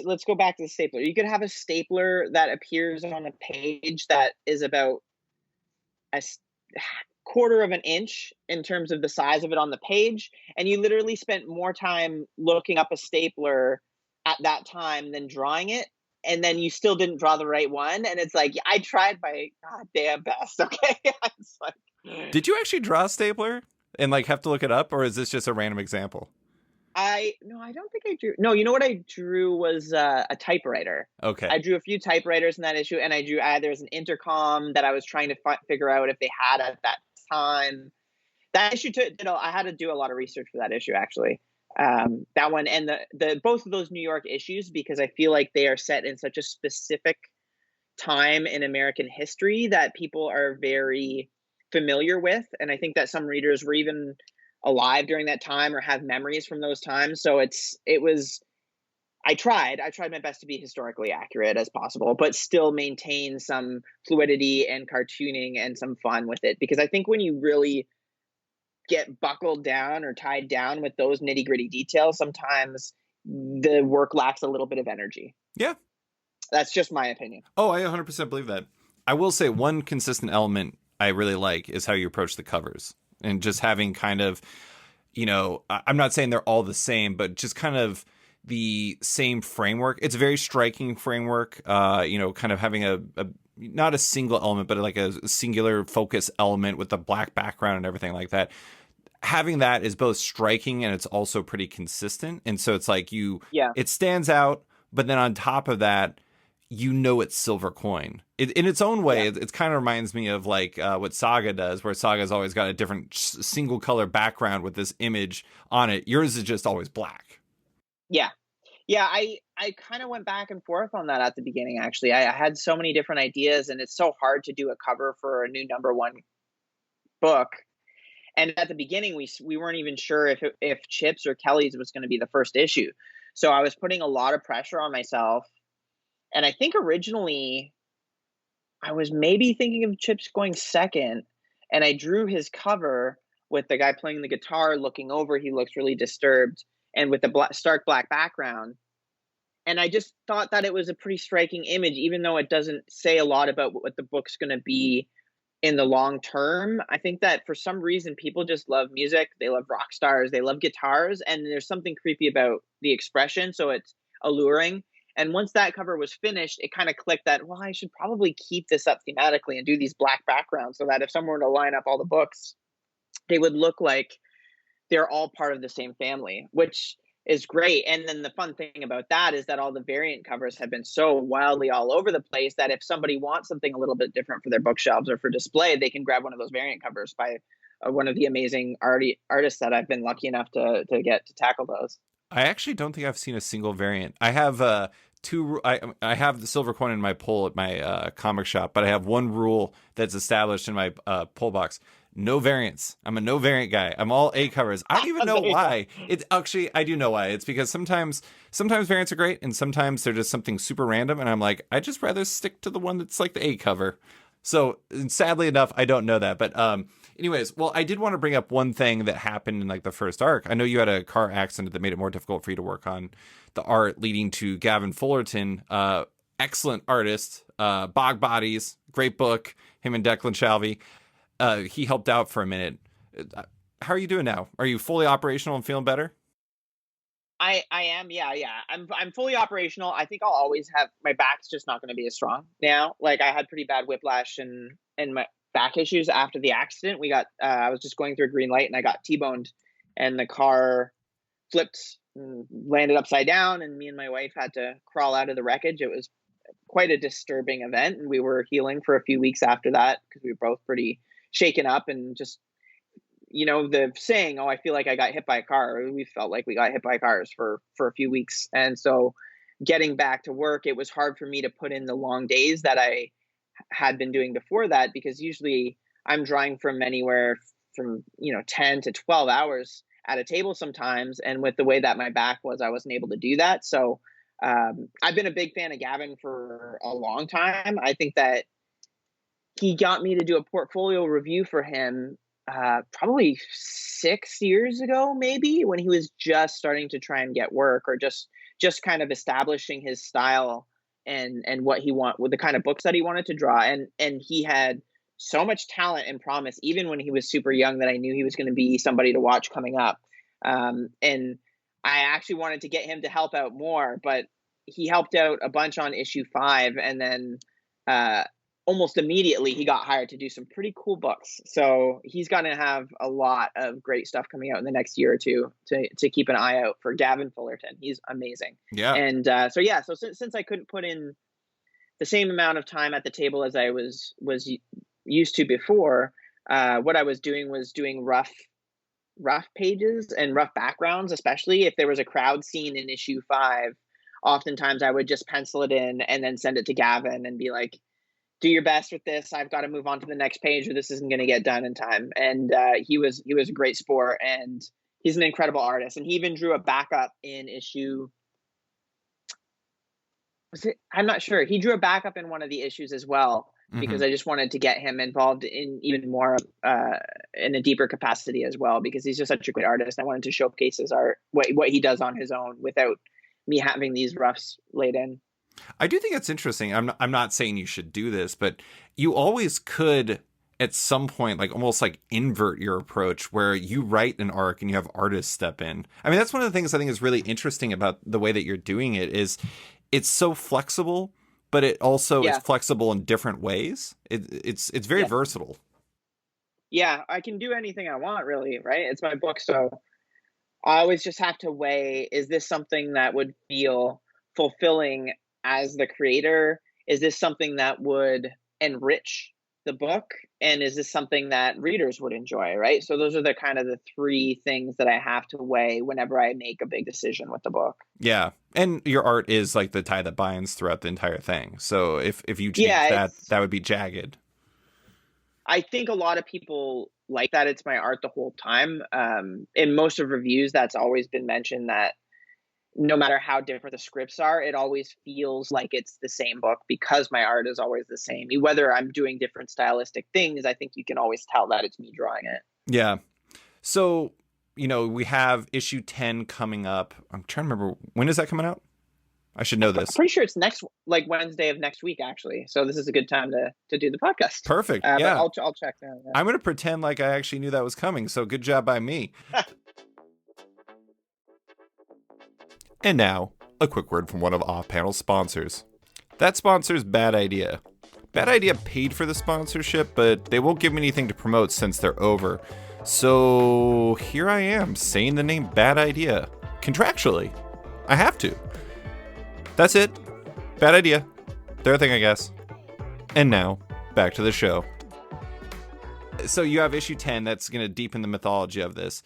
let's go back to the stapler. You could have a stapler that appears on a page that is about a quarter of an inch in terms of the size of it on the page, and you literally spent more time looking up a stapler at that time than drawing it, and then you still didn't draw the right one. And it's like, I tried my goddamn best. Okay. It's like, did you actually draw a stapler and like have to look it up, or is this just a random example? I don't think I drew. No, you know what I drew was a typewriter. Okay. I drew a few typewriters in that issue, and I drew there was an intercom that I was trying to figure out if they had at that time. That issue I had to do a lot of research for that issue, actually. That one and the both of those New York issues, because I feel like they are set in such a specific time in American history that people are very familiar with, and I think that some readers were even alive during that time or have memories from those times. So I tried my best to be historically accurate as possible, but still maintain some fluidity and cartooning and some fun with it, because I think when you really get buckled down or tied down with those nitty-gritty details, sometimes the work lacks a little bit of energy. Yeah. That's just my opinion. Oh, I 100% believe that. I will say one consistent element I really like is how you approach the covers, and just having kind of, I'm not saying they're all the same, but just kind of the same framework. It's a very striking framework, kind of having a not a single element, but like a singular focus element with the black background and everything like that. Having that is both striking and it's also pretty consistent. And so it's like it stands out, but then on top of that, it's silver coin. In its own way, it kind of reminds me of like what Saga does, where Saga's always got a different single color background with this image on it. Yours is just always black. Yeah. I kind of went back and forth on that at the beginning, actually. I had so many different ideas, and it's so hard to do a cover for a new #1 book. And at the beginning, we weren't even sure if Chip's or Kelly's was going to be the first issue. So I was putting a lot of pressure on myself. And I think originally I was maybe thinking of Chip's going second, and I drew his cover with the guy playing the guitar looking over. He looks really disturbed, and with the stark black background. And I just thought that it was a pretty striking image, even though it doesn't say a lot about what the book's going to be in the long term. I think that for some reason, people just love music. They love rock stars. They love guitars. And there's something creepy about the expression. So it's alluring. And once that cover was finished, it kind of clicked that, well, I should probably keep this up thematically and do these black backgrounds so that if someone were to line up all the books, they would look like they're all part of the same family, which is great. And then the fun thing about that is that all the variant covers have been so wildly all over the place that if somebody wants something a little bit different for their bookshelves or for display, they can grab one of those variant covers by one of the amazing artists that I've been lucky enough to get to tackle those. I actually don't think I've seen a single variant. I have two. I have the silver coin in my pull at my comic shop, but I have one rule that's established in my pull box: no variants. I'm a no variant guy. I'm all A covers. I don't even know why. It's actually, I do know why. It's because sometimes variants are great, and sometimes they're just something super random, and I'm like, I just rather stick to the one that's like the A cover. So sadly enough, I don't know that. But anyways, well, I did want to bring up one thing that happened in like the first arc. I know you had a car accident that made it more difficult for you to work on the art, leading to Gavin Fullerton, excellent artist, Bog Bodies, great book, him and Declan Shalvey. He helped out for a minute. How are you doing now? Are you fully operational and feeling better? I am, yeah. I'm fully operational. I think I'll always have, my back's just not going to be as strong now. Like I had pretty bad whiplash and my back issues after the accident. I was just going through a green light and I got T-boned, and the car flipped and landed upside down, and me and my wife had to crawl out of the wreckage. It was quite a disturbing event, and we were healing for a few weeks after that because we were both pretty shaken up and just, the saying, "Oh, I feel like I got hit by a car." We felt like we got hit by cars for a few weeks. And so getting back to work, it was hard for me to put in the long days that I had been doing before that, because usually I'm drawing from anywhere from, 10 to 12 hours at a table sometimes. And with the way that my back was, I wasn't able to do that. So I've been a big fan of Gavin for a long time. I think that he got me to do a portfolio review for him probably 6 years ago, maybe, when he was just starting to try and get work, or just kind of establishing his style and what he with the kind of books that he wanted to draw. And he had so much talent and promise, even when he was super young, that I knew he was going to be somebody to watch coming up. And I actually wanted to get him to help out more, but he helped out a bunch on issue 5, and then almost immediately he got hired to do some pretty cool books. So he's going to have a lot of great stuff coming out in the next year or two to keep an eye out for. Gavin Fullerton. He's amazing. Yeah. And so since I couldn't put in the same amount of time at the table as I was used to before, what I was doing rough pages and rough backgrounds, especially if there was a crowd scene in issue 5. Oftentimes I would just pencil it in and then send it to Gavin and be like, do your best with this. I've got to move on to the next page, or this isn't going to get done in time. And he was a great sport, and he's an incredible artist. And he even drew a backup in issue. I'm not sure. He drew a backup in one of the issues as well, because I just wanted to get him involved in even more in a deeper capacity as well, because he's just such a great artist. I wanted to showcase his art, what he does on his own, without me having these roughs laid in. I do think it's interesting. I'm not saying you should do this, but you always could at some point, like almost like invert your approach, where you write an arc and you have artists step in. I mean, that's one of the things I think is really interesting about the way that you're doing it, is it's so flexible, but it also is flexible in different ways. It's very versatile. Yeah, I can do anything I want, really, right? It's my book, so I always just have to weigh, is this something that would feel fulfilling as the creator? Is this something that would enrich the book? And is this something that readers would enjoy, right? So those are the kind of the 3 things that I have to weigh whenever I make a big decision with the book. Yeah. And your art is like the tie that binds throughout the entire thing. So if you change that would be jagged. I think a lot of people like that it's my art the whole time. In most of reviews, that's always been mentioned, that no matter how different the scripts are, it always feels like it's the same book, because my art is always the same. Whether I'm doing different stylistic things, I think you can always tell that it's me drawing it. Yeah. So, we have issue 10 coming up. I'm trying to remember, when is that coming out? I should know this. I'm pretty sure it's Wednesday of next week, actually. So this is a good time to do the podcast. Perfect. Yeah. I'll check that. Yeah. I'm going to pretend like I actually knew that was coming. So good job by me. And now, a quick word from one of off-panel sponsors. That sponsor's Bad Idea. Bad Idea paid for the sponsorship, but they won't give me anything to promote since they're over. So here I am saying the name Bad Idea. Contractually. I have to. That's it. Bad idea. Their thing, I guess. And now, back to the show. So you have issue 10 that's going to deepen the mythology of this.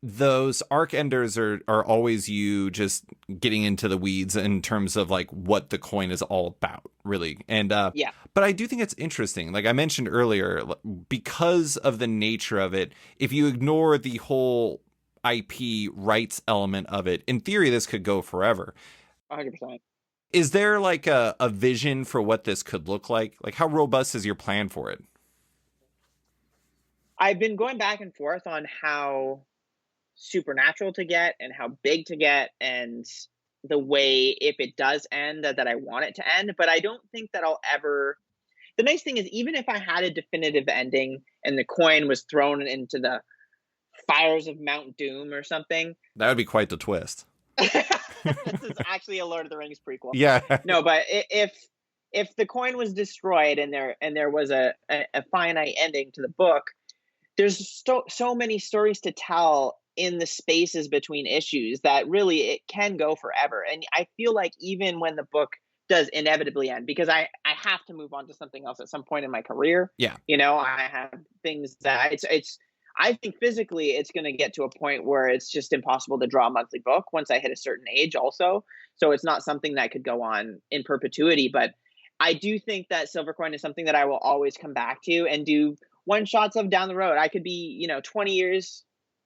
Those arc enders are always you just getting into the weeds in terms of like what the coin is all about, really. And Yeah. But I do think it's interesting. Like I mentioned earlier, because of the nature of it, if you ignore the whole IP rights element of it, in theory, this could go forever. 100%. Is there like a vision for what this could look like? Like how robust is your plan for it? I've been going back and forth on how supernatural to get and how big to get, and the way, if it does end, that I want it to end. But I don't think that I'll ever. The nice thing is, even if I had a definitive ending and the coin was thrown into the fires of Mount Doom or something, That would be quite the twist. this is actually a Lord of the Rings prequel. Yeah. No, but if the coin was destroyed and there was a finite ending to the book, there's so many stories to tell in the spaces between issues that really it can go forever. And I feel like even when the book does inevitably end, because I have to move on to something else at some point in my career. Yeah. You know, I have things that it's I think physically it's going to get to a point where it's just impossible to draw a monthly book once I hit a certain age also. So it's not something that could go on in perpetuity, but I do think that Silver Coin is something that I will always come back to and do one shots of down the road. I could be,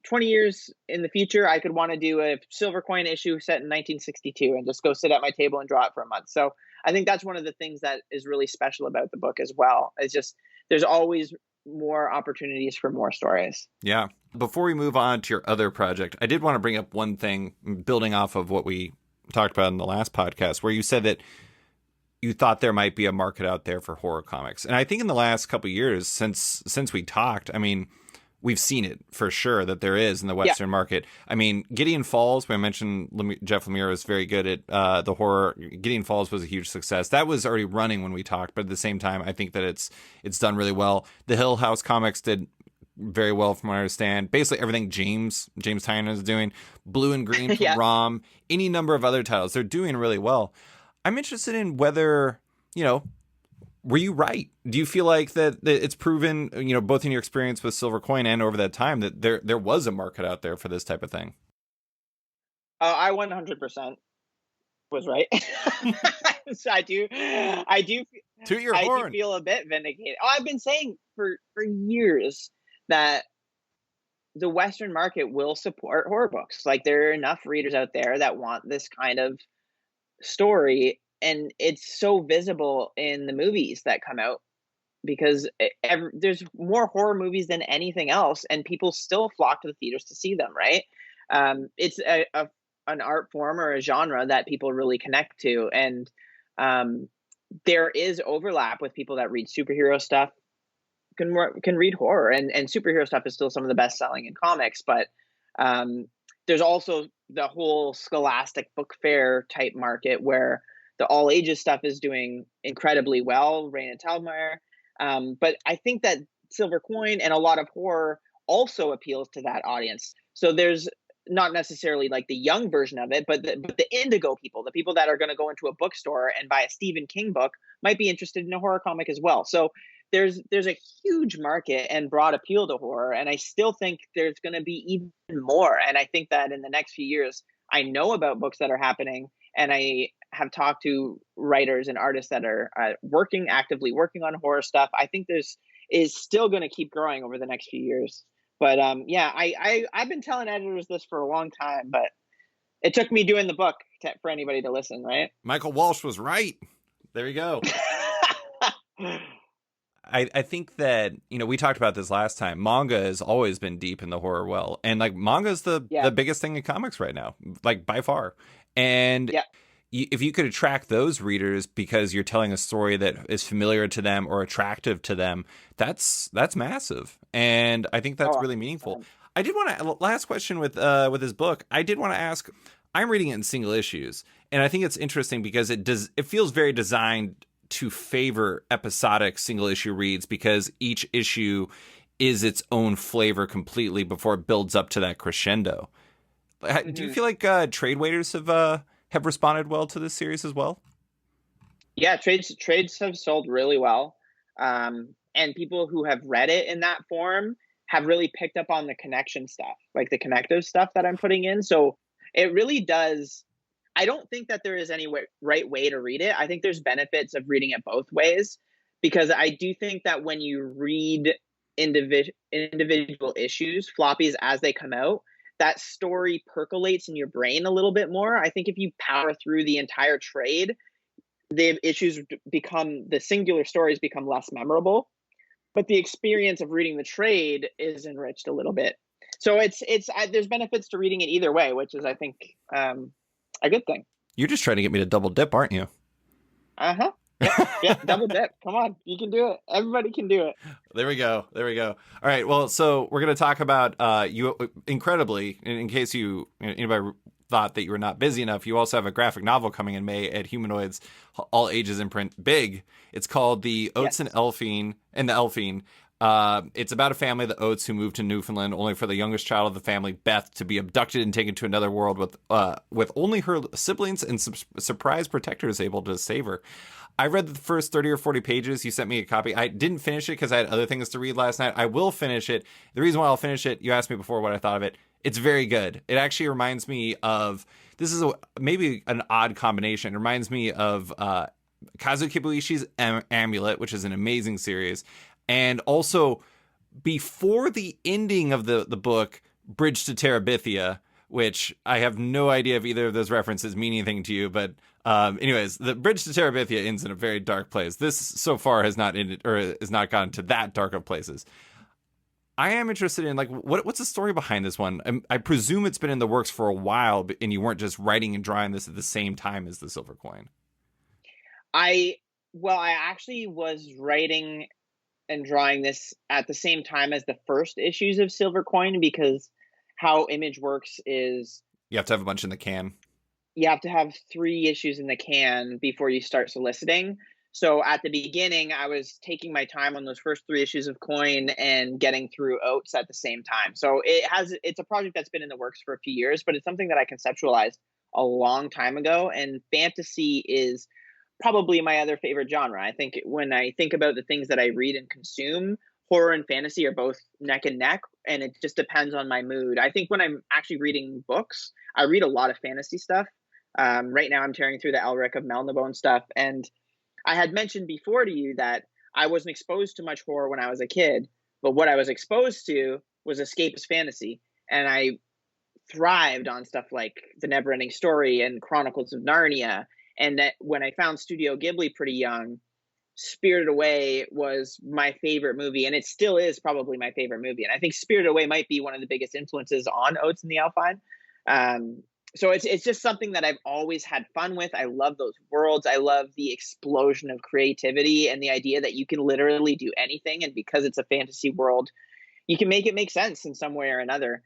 20 years in the future, I could want to do a Silver Coin issue set in 1962 and just go sit at my table and draw it for a month. So I think that's one of the things that is really special about the book as well. It's just, there's always more opportunities for more stories. Yeah. Before we move on to your other project, I did want to bring up one thing, building off of what we talked about in the last podcast, where you said that you thought there might be a market out there for horror comics. And I think in the last couple of years, since we talked, I mean, we've seen it for sure that there is in the Western market. I mean, Gideon Falls, when I mentioned Jeff Lemire is very good at the horror. Gideon Falls was a huge success. That was already running when we talked, but at the same time, I think that it's done really well. The Hill House comics did very well from what I understand. Basically everything James Tynion is doing. Blue and Green from ROM, any number of other titles, they're doing really well. I'm interested in whether, were you right? Do you feel like that it's proven, both in your experience with Silver Coin and over that time, that there was a market out there for this type of thing? I 100% was right. So I do Toot your horn. I do feel a bit vindicated. I've been saying for years that the Western market will support horror books. Like there are enough readers out there that want this kind of story, and it's so visible in the movies that come out because there's more horror movies than anything else, and people still flock to the theaters to see them, right? It's an art form or a genre that people really connect to, and there is overlap with people that read superhero stuff can read horror, and superhero stuff is still some of the best selling in comics, but there's also the whole scholastic book fair type market where the all ages stuff is doing incredibly well, Raina Telgemeier. But I think that Silver Coin and a lot of horror also appeals to that audience. So there's not necessarily like the young version of it, but the indigo people, the people that are going to go into a bookstore and buy a Stephen King book might be interested in a horror comic as well. So there's a huge market and broad appeal to horror, and I still think there's going to be even more. And I think that in the next few years, I know about books that are happening, and I have talked to writers and artists that are actively working on horror stuff. I think there's is still going to keep growing over the next few years. But I've been telling editors this for a long time, but it took me doing the book for anybody to listen, right? Michael Walsh was right. There you go. I think that, we talked about this last time. Manga has always been deep in the horror well. And like manga is the biggest thing in comics right now, like by far. And if you could attract those readers because you're telling a story that is familiar to them or attractive to them, that's massive. And I think that's really meaningful. I did want to, last question with this book, I did want to ask, I'm reading it in single issues. And I think it's interesting because it feels very designed to favor episodic single issue reads because each issue is its own flavor completely before it builds up to that crescendo. Do you Hmm. feel like trade waiters have responded well to this series as well? Yeah, trades have sold really well, and people who have read it in that form have really picked up on the connection stuff, like the connective stuff that I'm putting in. So it really does. I don't think that there is any right way to read it. I think there's benefits of reading it both ways, because I do think that when you read individual issues, floppies as they come out, that story percolates in your brain a little bit more. I think if you power through the entire trade, the singular stories become less memorable, but the experience of reading the trade is enriched a little bit. So there's benefits to reading it either way, which is, I think, a good thing. You're just trying to get me to double dip, aren't you? Uh-huh. Yep. Yep. Double dip. Come on. You can do it. Everybody can do it. There we go. There we go. All right. Well, so we're going to talk about you incredibly, in case anybody thought that you were not busy enough, you also have a graphic novel coming in May at Humanoids, all ages imprint, big. It's called The Oates Yes. and the Elphyne. It's about a family, the Oates, who moved to Newfoundland, only for the youngest child of the family, Beth, to be abducted and taken to another world with only her siblings and surprise protectors able to save her. I read the first 30 or 40 pages. You sent me a copy. I didn't finish it because I had other things to read last night. I will finish it. The reason why I'll finish it, you asked me before what I thought of it. It's very good. It actually reminds me of, this is maybe an odd combination. It reminds me of Kazuo Kibuishi's Amulet, which is an amazing series. And also, before the ending of the book, Bridge to Terabithia, which I have no idea if either of those references mean anything to you, but anyways, the Bridge to Terabithia ends in a very dark place. This so far has not ended, or has not gone to that dark of places. I am interested in, like, what's the story behind this one? I presume it's been in the works for a while, and you weren't just writing and drawing this at the same time as the Silver Coin. I I actually was writing and drawing this at the same time as the first issues of Silver Coin, because how Image works is You have to have a bunch in the can. you have to have 3 issues in the can before you start soliciting. So at the beginning, I was taking my time on those first 3 issues of Coin and getting through Oates at the same time. So it's a project that's been in the works for a few years, but it's something that I conceptualized a long time ago. And fantasy is probably my other favorite genre. I think when I think about the things that I read and consume, horror and fantasy are both neck and neck, and it just depends on my mood. I think when I'm actually reading books, I read a lot of fantasy stuff. Right now, I'm tearing through the Elric of Melnibone stuff, and I had mentioned before to you that I wasn't exposed to much horror when I was a kid, but what I was exposed to was escapist fantasy, and I thrived on stuff like The Neverending Story and Chronicles of Narnia. And that when I found Studio Ghibli pretty young, Spirited Away was my favorite movie, and it still is probably my favorite movie. And I think Spirited Away might be one of the biggest influences on Oates and the Elphyne. So it's just something that I've always had fun with. I love those worlds. I love the explosion of creativity and the idea that you can literally do anything, and because it's a fantasy world, you can make it make sense in some way or another.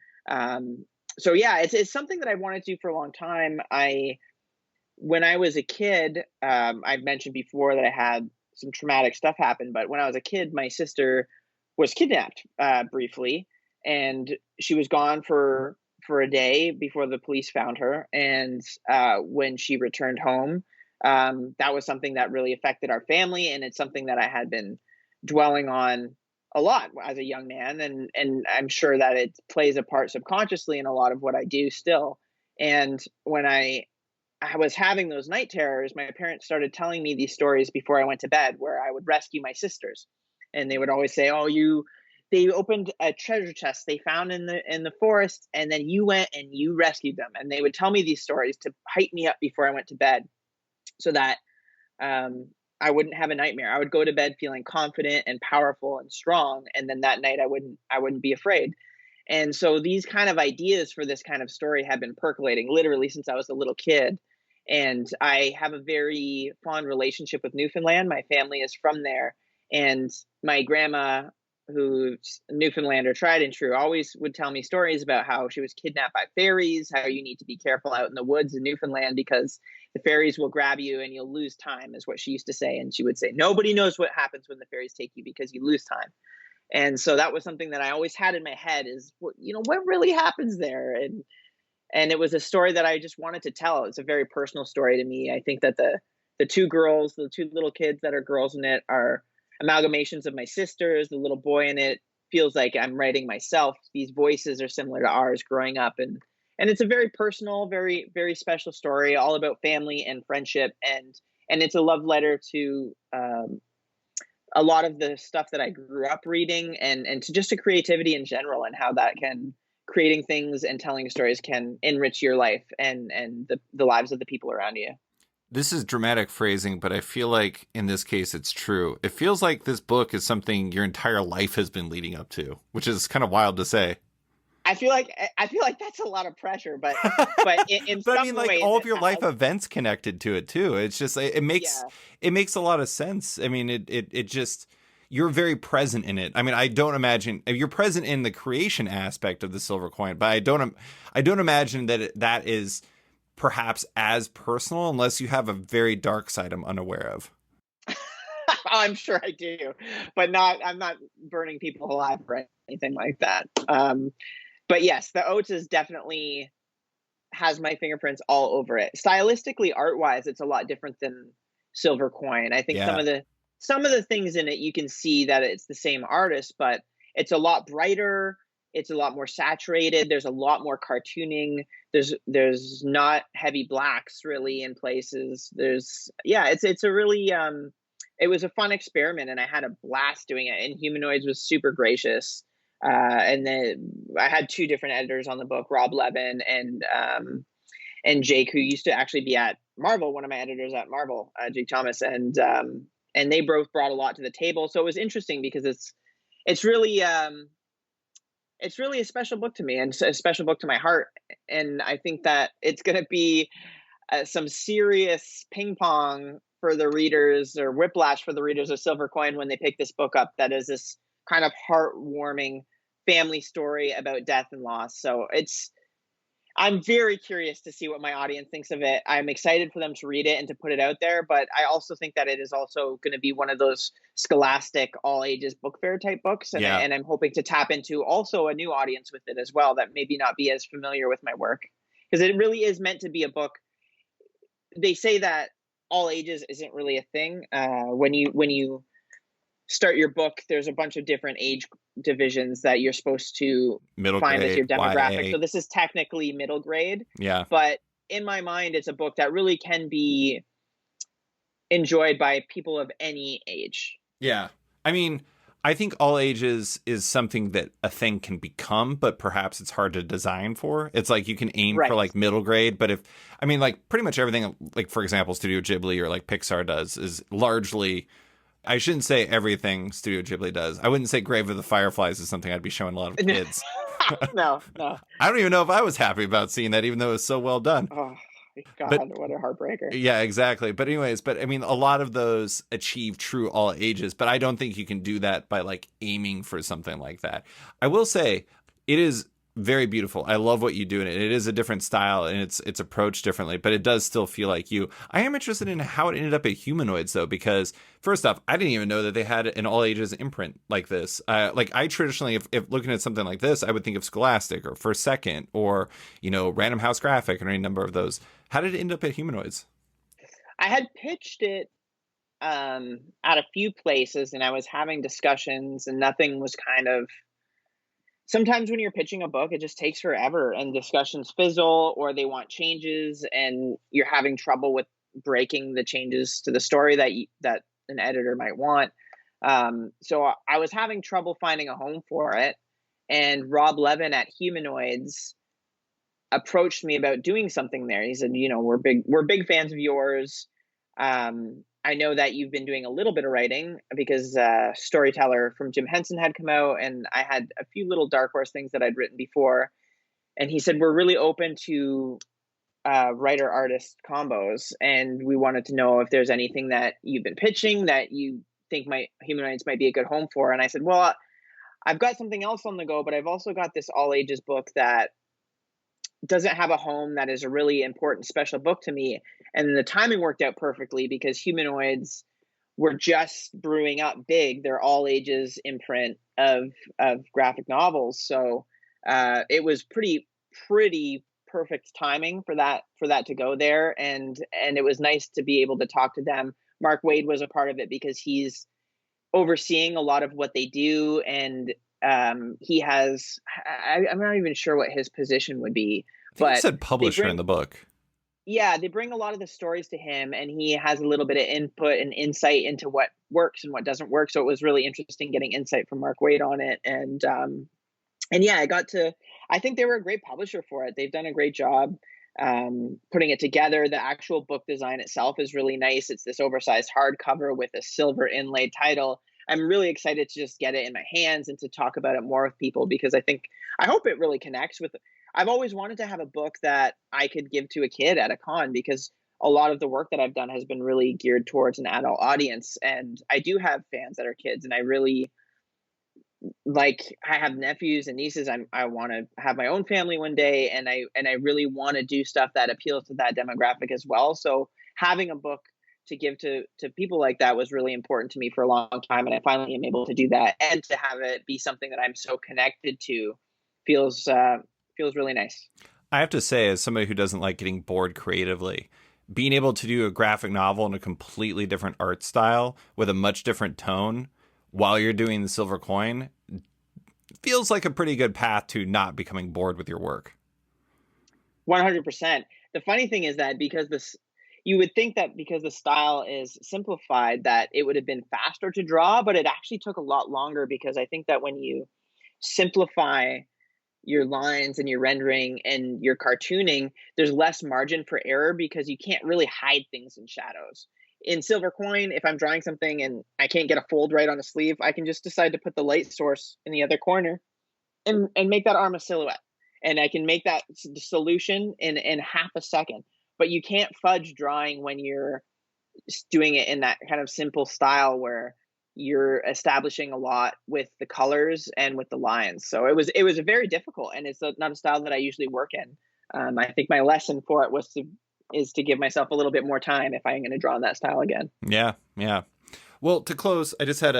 So yeah, it's something that I've wanted to do for a long time. When I was a kid, I've mentioned before that I had some traumatic stuff happen, but when I was a kid, my sister was kidnapped briefly, and she was gone for a day before the police found her. And when she returned home, that was something that really affected our family, and it's something that I had been dwelling on a lot as a young man, and I'm sure that it plays a part subconsciously in a lot of what I do still. And when I was having those night terrors, my parents started telling me these stories before I went to bed, where I would rescue my sisters. And they would always say, "Oh, they opened a treasure chest they found in the forest, and then you went and you rescued them." And they would tell me these stories to hype me up before I went to bed, so that I wouldn't have a nightmare. I would go to bed feeling confident and powerful and strong, and then that night I wouldn't be afraid. And so these kind of ideas for this kind of story have been percolating literally since I was a little kid. And I have a very fond relationship with Newfoundland. My family is from there. And my grandma, who's a Newfoundlander tried and true, always would tell me stories about how she was kidnapped by fairies, how you need to be careful out in the woods in Newfoundland because the fairies will grab you and you'll lose time, is what she used to say. And she would say, nobody knows what happens when the fairies take you because you lose time. And so that was something that I always had in my head is, what really happens there? And it was a story that I just wanted to tell. It's a very personal story to me. I think that the two girls, the two little kids that are girls in it, are amalgamations of my sisters. The little boy in it feels like I'm writing myself. These voices are similar to ours growing up, and it's a very personal, very very special story, all about family and friendship, and it's a love letter to a lot of the stuff that I grew up reading, and to just to creativity in general, and how that can creating things and telling stories can enrich your life and the lives of the people around you. This is dramatic phrasing, but I feel like in this case it's true. It feels like this book is something your entire life has been leading up to, which is kind of wild to say. I feel like that's a lot of pressure, but in But I some mean, like, ways all it of your life has. events connected to it too. It's just it makes Yeah. it makes a lot of sense. I mean, it just you're very present in it. I mean, I don't imagine you're present in the creation aspect of the silver coin, but I don't imagine that that is perhaps as personal unless you have a very dark side I'm unaware of. I'm sure I do, but I'm not burning people alive or anything like that. But yes, the Oates is definitely has my fingerprints all over it. Stylistically, art wise, it's a lot different than Silver Coin. I think Yeah. some of the things in it you can see that it's the same artist, but it's a lot brighter. It's a lot more saturated. There's a lot more cartooning. There's not heavy blacks really in places. It's a really it was a fun experiment, and I had a blast doing it. And Humanoids was super gracious. And then I had two different editors on the book, Rob Levin and Jake, who used to actually be at Marvel, one of my editors at Marvel, Jake Thomas, and they both brought a lot to the table. So it was interesting because it's really it's really a special book to me, and a special book to my heart. And I think that it's going to be some serious ping pong for the readers, or whiplash for the readers of Silver Coin when they pick this book up. That is this kind of heartwarming family story about death and loss. So I'm very curious to see what my audience thinks of it. I'm excited for them to read it and to put it out there, but I also think that it is also going to be one of those scholastic all ages book fair type books, Yeah. and I'm hoping to tap into also a new audience with it as well that maybe not be as familiar with my work, because it really is meant to be a book. They say that all ages isn't really a thing. When you start your book, there's a bunch of different age divisions that you're supposed to Middle find as your grade, demographic. YA. So this is technically middle grade, Yeah. but in my mind, it's a book that really can be enjoyed by people of any age. Yeah. I mean, I think all ages is something that a thing can become, but perhaps it's hard to design for. It's like you can aim for Right. like middle grade, but I mean, like pretty much everything, like for example, Studio Ghibli or like Pixar does is largely, I shouldn't say everything Studio Ghibli does. I wouldn't say Grave of the Fireflies is something I'd be showing a lot of kids. No, no. I don't even know if I was happy about seeing that, even though it was so well done. Oh, But God, what a heartbreaker. yeah, exactly. But anyways, but I mean, a lot of those achieve true all ages, but I don't think you can do that by like aiming for something like that. I will say it is very beautiful. I love what you do in it. It is a different style and it's approached differently, but it does still feel like you. I am interested in how it ended up at Humanoids though, because first off, I didn't even know that they had an all ages imprint like this. Like I traditionally, if looking at something like this, I would think of Scholastic or First Second or, Random House Graphic or any number of those. How did it end up at Humanoids? I had pitched it at a few places, and I was having discussions, and nothing was kind of. Sometimes when you're pitching a book, it just takes forever, and discussions fizzle, or they want changes, and you're having trouble with breaking the changes to the story that an editor might want. So I was having trouble finding a home for it, and Rob Levin at Humanoids approached me about doing something there. He said, we're big fans of yours. I know that you've been doing a little bit of writing because Storyteller from Jim Henson had come out, and I had a few little Dark Horse things that I'd written before. And he said, we're really open to writer artist combos, and we wanted to know if there's anything that you've been pitching that you think Humanoids might be a good home for. And I said, well, I've got something else on the go, but I've also got this all ages book that doesn't have a home, that is a really important special book to me. And the timing worked out perfectly because Humanoids were just brewing up big. They're all ages imprint of graphic novels. So it was pretty perfect timing for that to go there, and it was nice to be able to talk to them. Mark Waid was a part of it because he's overseeing a lot of what they do, and he has I'm not even sure what his position would be, I think it but said they publisher in bring the book. yeah, they bring a lot of the stories to him, and he has a little bit of input and insight into what works and what doesn't work. So it was really interesting getting insight from Mark Waid on it, and yeah, I think they were a great publisher for it. They've done a great job putting it together. The actual book design itself is really nice. It's this oversized hardcover with a silver inlaid title. I'm really excited to just get it in my hands and to talk about it more with people, because I hope it really connects with. I've always wanted to have a book that I could give to a kid at a con, because a lot of the work that I've done has been really geared towards an adult audience. And I do have fans that are kids, and I really I have nephews and nieces. I want to have my own family one day, and I really want to do stuff that appeals to that demographic as well. So having a book to give to people like that was really important to me for a long time, and I finally am able to do that, and to have it be something that I'm so connected to feels really nice. I have to say, as somebody who doesn't like getting bored creatively, being able to do a graphic novel in a completely different art style with a much different tone while you're doing the silver coin feels like a pretty good path to not becoming bored with your work. 100%. The funny thing is that you would think that because the style is simplified, that it would have been faster to draw, but it actually took a lot longer, because I think that when you simplify your lines and your rendering and your cartooning, there's less margin for error, because you can't really hide things in shadows. In Silver Coin, if I'm drawing something and I can't get a fold right on a sleeve, I can just decide to put the light source in the other corner and make that arm a silhouette. And I can make that solution in half a second. But you can't fudge drawing when you're doing it in that kind of simple style where you're establishing a lot with the colors and with the lines. So it was very difficult, and it's not a style that I usually work in. I think my lesson for it is to give myself a little bit more time if I'm going to draw in that style again. Yeah, yeah. Well, to close, I just had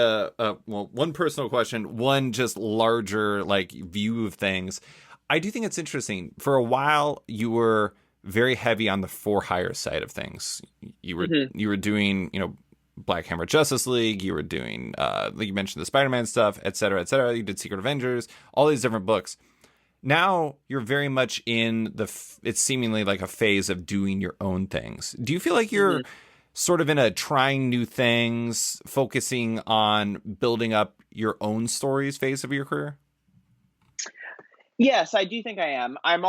one personal question, one just larger view of things. I do think it's interesting. For a while, you were very heavy on the for hire side of things. You were doing, Black Hammer Justice League. You were doing, like you mentioned, the Spider-Man stuff, et cetera, et cetera. You did Secret Avengers, all these different books. Now you're very much in it's seemingly like a phase of doing your own things. Do you feel like you're sort of in a trying new things, focusing on building up your own stories phase of your career? Yes, I do think I am. I'm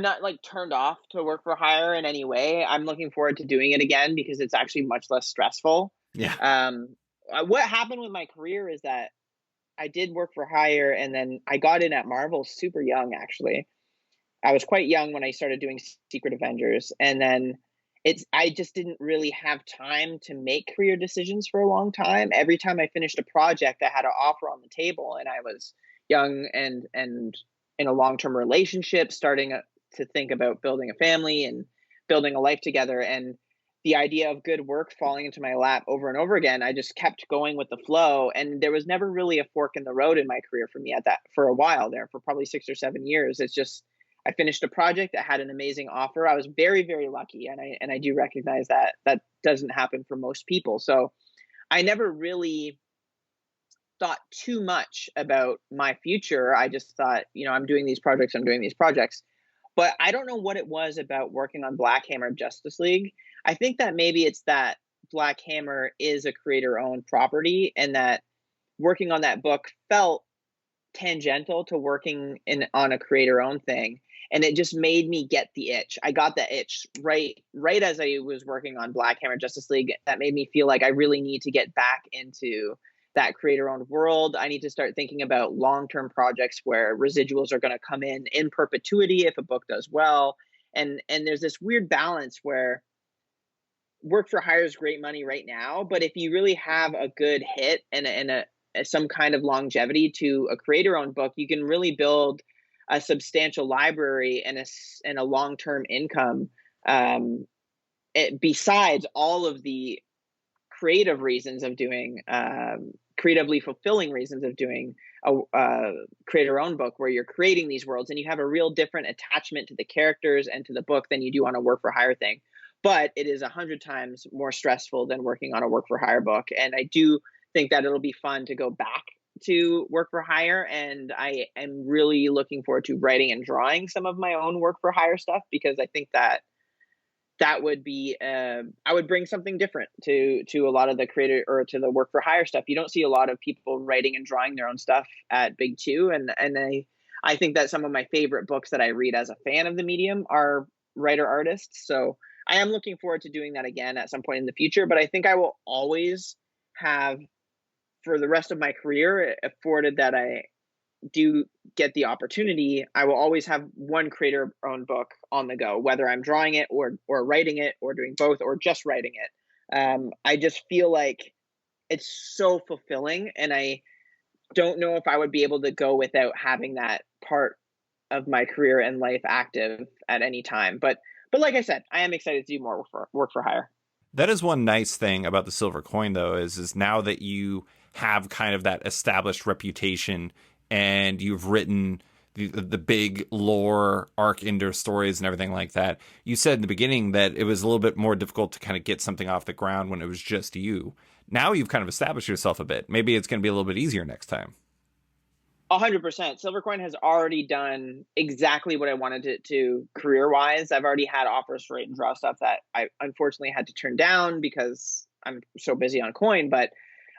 not turned off to work for hire in any way. I'm looking forward to doing it again, because it's actually much less stressful. Yeah. What happened with my career is that I did work for hire, and then I got in at Marvel super young, actually. I was quite young when I started doing Secret Avengers, and then I just didn't really have time to make career decisions for a long time. Every time I finished a project, I had an offer on the table, and I was young and in a long-term relationship, starting to think about building a family and building a life together. And the idea of good work falling into my lap over and over again, I just kept going with the flow. And there was never really a fork in the road in my career for me for a while there, for probably 6 or 7 years. It's just, I finished a project that had an amazing offer. I was very, very lucky. And I do recognize that that doesn't happen for most people. So I never really thought too much about my future. I just thought, I'm doing these projects. But I don't know what it was about working on Black Hammer Justice League. I think that maybe it's that Black Hammer is a creator-owned property, and that working on that book felt tangential to working on a creator-owned thing, and it just made me get the itch. I got the itch right as I was working on Black Hammer Justice League. That made me feel like I really need to get back into that creator-owned world. I need to start thinking about long-term projects where residuals are going to come in perpetuity if a book does well. And there's this weird balance where work for hire is great money right now, but if you really have a good hit and some kind of longevity to a creator-owned book, you can really build a substantial library and a long-term income, besides all of the creative reasons of doing, creatively fulfilling reasons of doing a creator own book where you're creating these worlds and you have a real different attachment to the characters and to the book than you do on a work for hire thing. But it is 100 times more stressful than working on a work for hire book. And I do think that it'll be fun to go back to work for hire. And I am really looking forward to writing and drawing some of my own work for hire stuff, because I think that that would be I would bring something different to a lot of the creator or to the work for hire stuff. You don't see a lot of people writing and drawing their own stuff at Big Two, and I think that some of my favorite books that I read as a fan of the medium are writer artists. So I am looking forward to doing that again at some point in the future. But I think I will always have, for the rest of my career, afforded that I do get the opportunity, I will always have one creator owned book on the go, whether I'm drawing it or writing it or doing both or just writing it. I just feel like it's so fulfilling, and I don't know if I would be able to go without having that part of my career and life active at any time. But like I said, I am excited to do more work for hire. That is one nice thing about the Silver Coin, though, is now that you have kind of that established reputation and you've written the big lore arc ender stories and everything like that. You said in the beginning that it was a little bit more difficult to kind of get something off the ground when it was just you. Now you've kind of established yourself a bit. Maybe it's going to be a little bit easier next time. 100%. Silvercoin has already done exactly what I wanted it to career-wise. I've already had offers for write and draw stuff that I unfortunately had to turn down because I'm so busy on Coin. But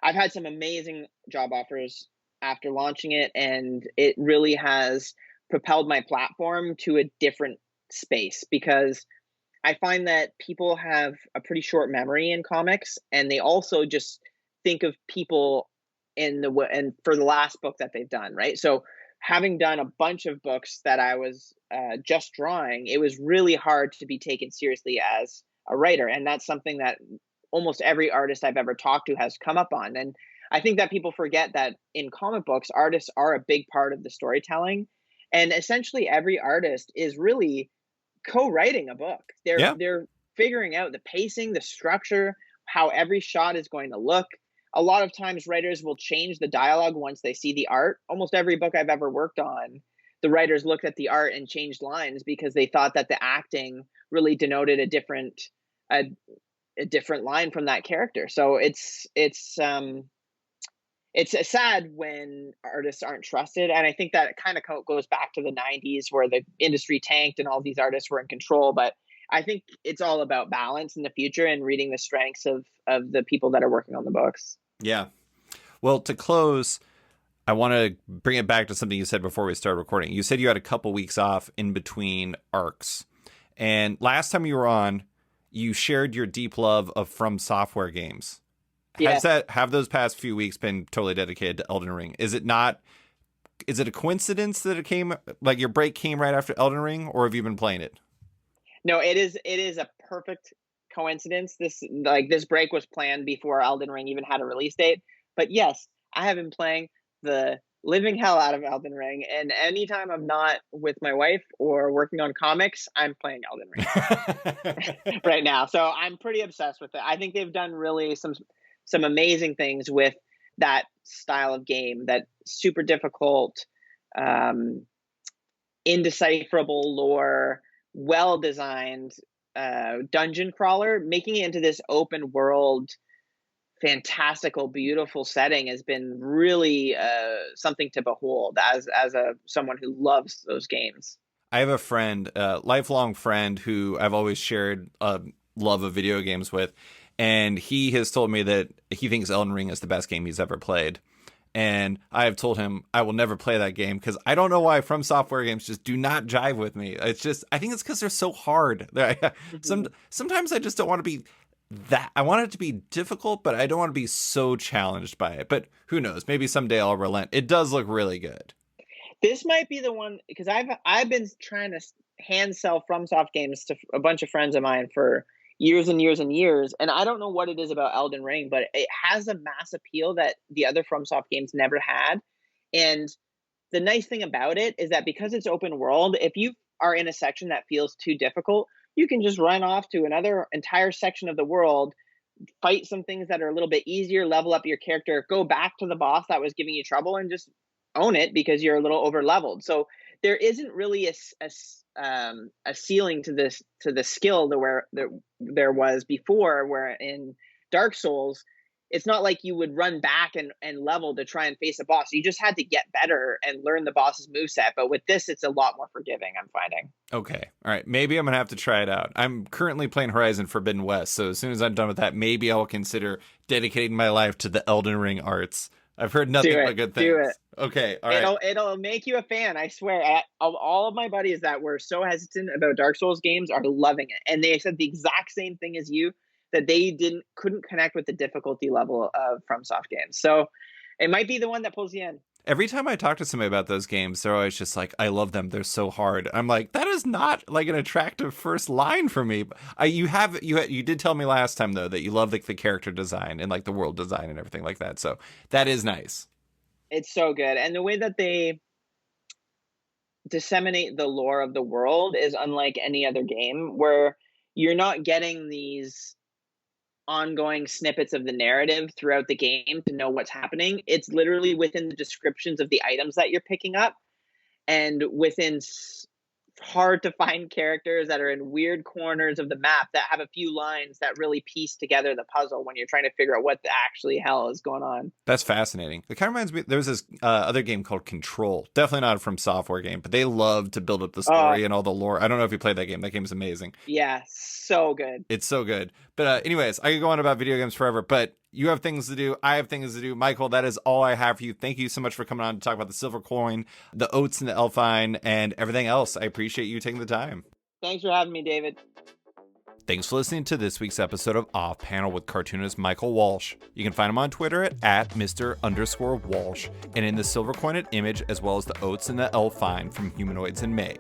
I've had some amazing job offers after launching it, and it really has propelled my platform to a different space, because I find that people have a pretty short memory in comics, and they also just think of people and for the last book that they've done, right? So having done a bunch of books that I was just drawing, it was really hard to be taken seriously as a writer. And that's something that almost every artist I've ever talked to has come up on. And I think that people forget that in comic books, artists are a big part of the storytelling. And essentially every artist is really co-writing a book. They're figuring out the pacing, the structure, how every shot is going to look. A lot of times writers will change the dialogue once they see the art. Almost every book I've ever worked on, the writers looked at the art and changed lines because they thought that the acting really denoted a different line from that character. So it's sad when artists aren't trusted. And I think that it kind of goes back to the 90s where the industry tanked and all these artists were in control. But I think it's all about balance in the future and reading the strengths of the people that are working on the books. Yeah. Well, to close, I want to bring it back to something you said before we started recording. You said you had a couple weeks off in between arcs. And last time you were on, you shared your deep love of From Software games. Yeah. Have those past few weeks been totally dedicated to Elden Ring? Is it a coincidence that your break came right after Elden Ring, or have you been playing it? No, it is a perfect coincidence. This break was planned before Elden Ring even had a release date. But yes, I have been playing the living hell out of Elden Ring, and anytime I'm not with my wife or working on comics, I'm playing Elden Ring right now. So I'm pretty obsessed with it. I think they've done really some amazing things with that style of game, that super difficult, indecipherable lore, well-designed dungeon crawler. Making it into this open world, fantastical, beautiful setting has been really something to behold as someone who loves those games. I have a friend, a lifelong friend who I've always shared a love of video games with, and he has told me that he thinks Elden Ring is the best game he's ever played. And I have told him I will never play that game because I don't know why From Software games just do not jive with me. It's just, I think it's because they're so hard. Sometimes I just don't want to be that. I want it to be difficult, but I don't want to be so challenged by it. But who knows? Maybe someday I'll relent. It does look really good. This might be the one, because I've been trying to hand sell FromSoft games to a bunch of friends of mine for years and years and years. And I don't know what it is about Elden Ring, but it has a mass appeal that the other FromSoft games never had. And the nice thing about it is that because it's open world, if you are in a section that feels too difficult, you can just run off to another entire section of the world, fight some things that are a little bit easier, level up your character, go back to the boss that was giving you trouble and just own it because you're a little over leveled. So there isn't really a ceiling to the skill where there was before, where in Dark Souls it's not like you would run back and level to try and face a boss. You just had to get better and learn the boss's moveset. But with this, it's a lot more forgiving, I'm finding. Okay. All right. Maybe I'm going to have to try it out. I'm currently playing Horizon Forbidden West, so as soon as I'm done with that, maybe I will consider dedicating my life to the Elden Ring arts. I've heard nothing but good things. Do it. Okay. All right. It'll make you a fan, I swear. All of my buddies that were so hesitant about Dark Souls games are loving it. And they said the exact same thing as you, that they couldn't connect with the difficulty level of FromSoft games. So it might be the one that pulls you in. Every time I talk to somebody about those games, they're always just like, I love them. They're so hard. I'm like, that is not like an attractive first line for me. You did tell me last time, though, that you love like the character design and like the world design and everything like that. So that is nice. It's so good. And the way that they disseminate the lore of the world is unlike any other game, where you're not getting these ongoing snippets of the narrative throughout the game to know what's happening. It's literally within the descriptions of the items that you're picking up, and within hard to find characters that are in weird corners of the map that have a few lines that really piece together the puzzle when you're trying to figure out what the actually hell is going on. That's fascinating. It kind of reminds me, there's this other game called Control. Definitely not a From Software game, but they love to build up the story and all the lore. I don't know if you played that game. That game is amazing. Yeah, so good. It's so good. But anyways, I could go on about video games forever, but you have things to do. I have things to do. Michael, that is all I have for you. Thank you so much for coming on to talk about the silver coin, the Oates and the Elphyne, and everything else. I appreciate you taking the time. Thanks for having me, David. Thanks for listening to this week's episode of Off Panel with cartoonist Michael Walsh. You can find him on Twitter at Mr_Walsh, and in the silver coined image, as well as the Oates and the Elphyne from Humanoids in May.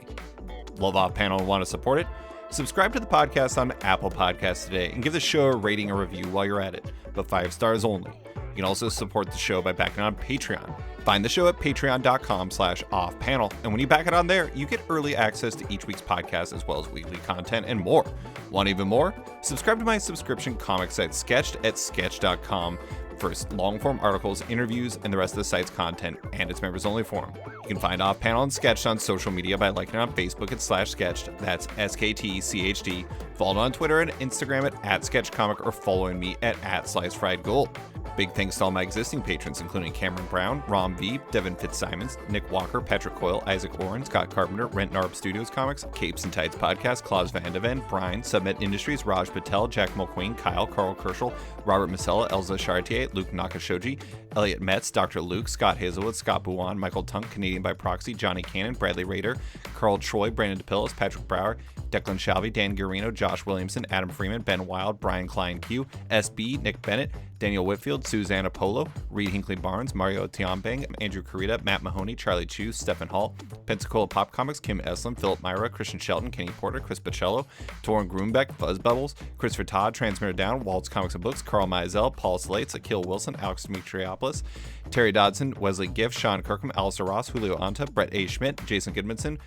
Love Off Panel and want to support it? Subscribe to the podcast on Apple Podcasts today and give the show a rating or review while you're at it, but 5 stars only. You can also support the show by backing on Patreon. Find the show at patreon.com/offpanel, and when you back it on there, you get early access to each week's podcast as well as weekly content and more. Want even more? Subscribe to my subscription comic site Sketched at sketch.com for long-form articles, interviews, and the rest of the site's content and its members-only forum. You can find Off Panel and Sketched on social media by liking it on Facebook at /Sketched. That's SKTCHD. Follow on Twitter and Instagram at SketchComic, or following me at @SliceFriedGold. Big thanks to all my existing patrons, including Cameron Brown, Rom V, Devin Fitzsimons, Nick Walker, Patrick Coyle, Isaac Warren, Scott Carpenter, Rent Narb Studios Comics, Capes and Tights Podcast, Klaus Van de Ven, Brian, Submit Industries, Raj Patel, Jack Mulqueen, Kyle, Carl Kerschel, Robert Masella, Elza Chartier, Luke Nakashoji, Elliot Metz, Dr. Luke, Scott Hazelwood, Scott Buwan, Michael Tunk, Canadian by Proxy, Johnny Cannon, Bradley Rader, Carl Troy, Brandon DePillis, Patrick Brower, Declan Shalvey, Dan Guarino, Josh Williamson, Adam Freeman, Ben Wild, Brian Klein Q, SB, Nick Bennett, Daniel Whitfield, Susanna Polo, Reed Hinkley Barnes, Mario Tiambang, Andrew Carita, Matt Mahoney, Charlie Chu, Stephen Hall, Pensacola Pop Comics, Kim Eslin, Philip Myra, Christian Shelton, Kenny Porter, Chris Pacello, Torin Grumbeck, Fuzz Bubbles, Christopher Todd, Transmitter Down, Waltz Comics and Books, Carl Mizell, Paul Slates, Akil Wilson, Alex Dimitriopoulos, Terry Dodson, Wesley Giff, Sean Kirkham, Alistair Ross, Julio Anta, Brett A. Schmidt, Jason Goodmanson,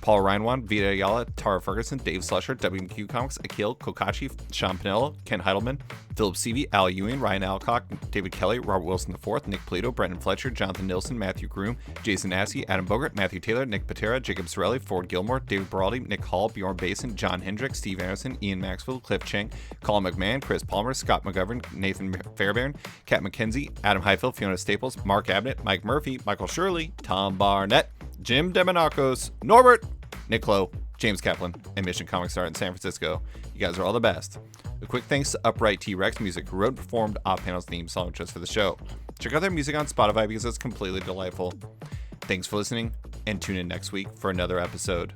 Paul Reinwan, Vita Ayala, Tara Ferguson, Dave Slusher, WQ Comics, Akil, Kokachi, Sean Pinello, Ken Heidelman, Philip Seavey, Al Ewing, Ryan Alcock, David Kelly, Robert Wilson IV, Nick Plato, Brendan Fletcher, Jonathan Nilsson, Matthew Groom, Jason Assey, Adam Bogart, Matthew Taylor, Nick Patera, Jacob Sorelli, Ford Gilmore, David Baraldi, Nick Hall, Bjorn Basin, John Hendricks, Steve Anderson, Ian Maxwell, Cliff Chang, Colin McMahon, Chris Palmer, Scott McGovern, Nathan Fairbairn, Kat McKenzie, Adam Highfield, Fiona Staples, Mark Abbott, Mike Murphy, Michael Shirley, Tom Barnett, Jim Demonakos, Norbert, Nick Lowe, James Kaplan, and Mission Comics Art in San Francisco. You guys are all the best. A quick thanks to Upright T-Rex Music, who wrote and performed Off Panel's theme song just for the show. Check out their music on Spotify because it's completely delightful. Thanks for listening, and tune in next week for another episode.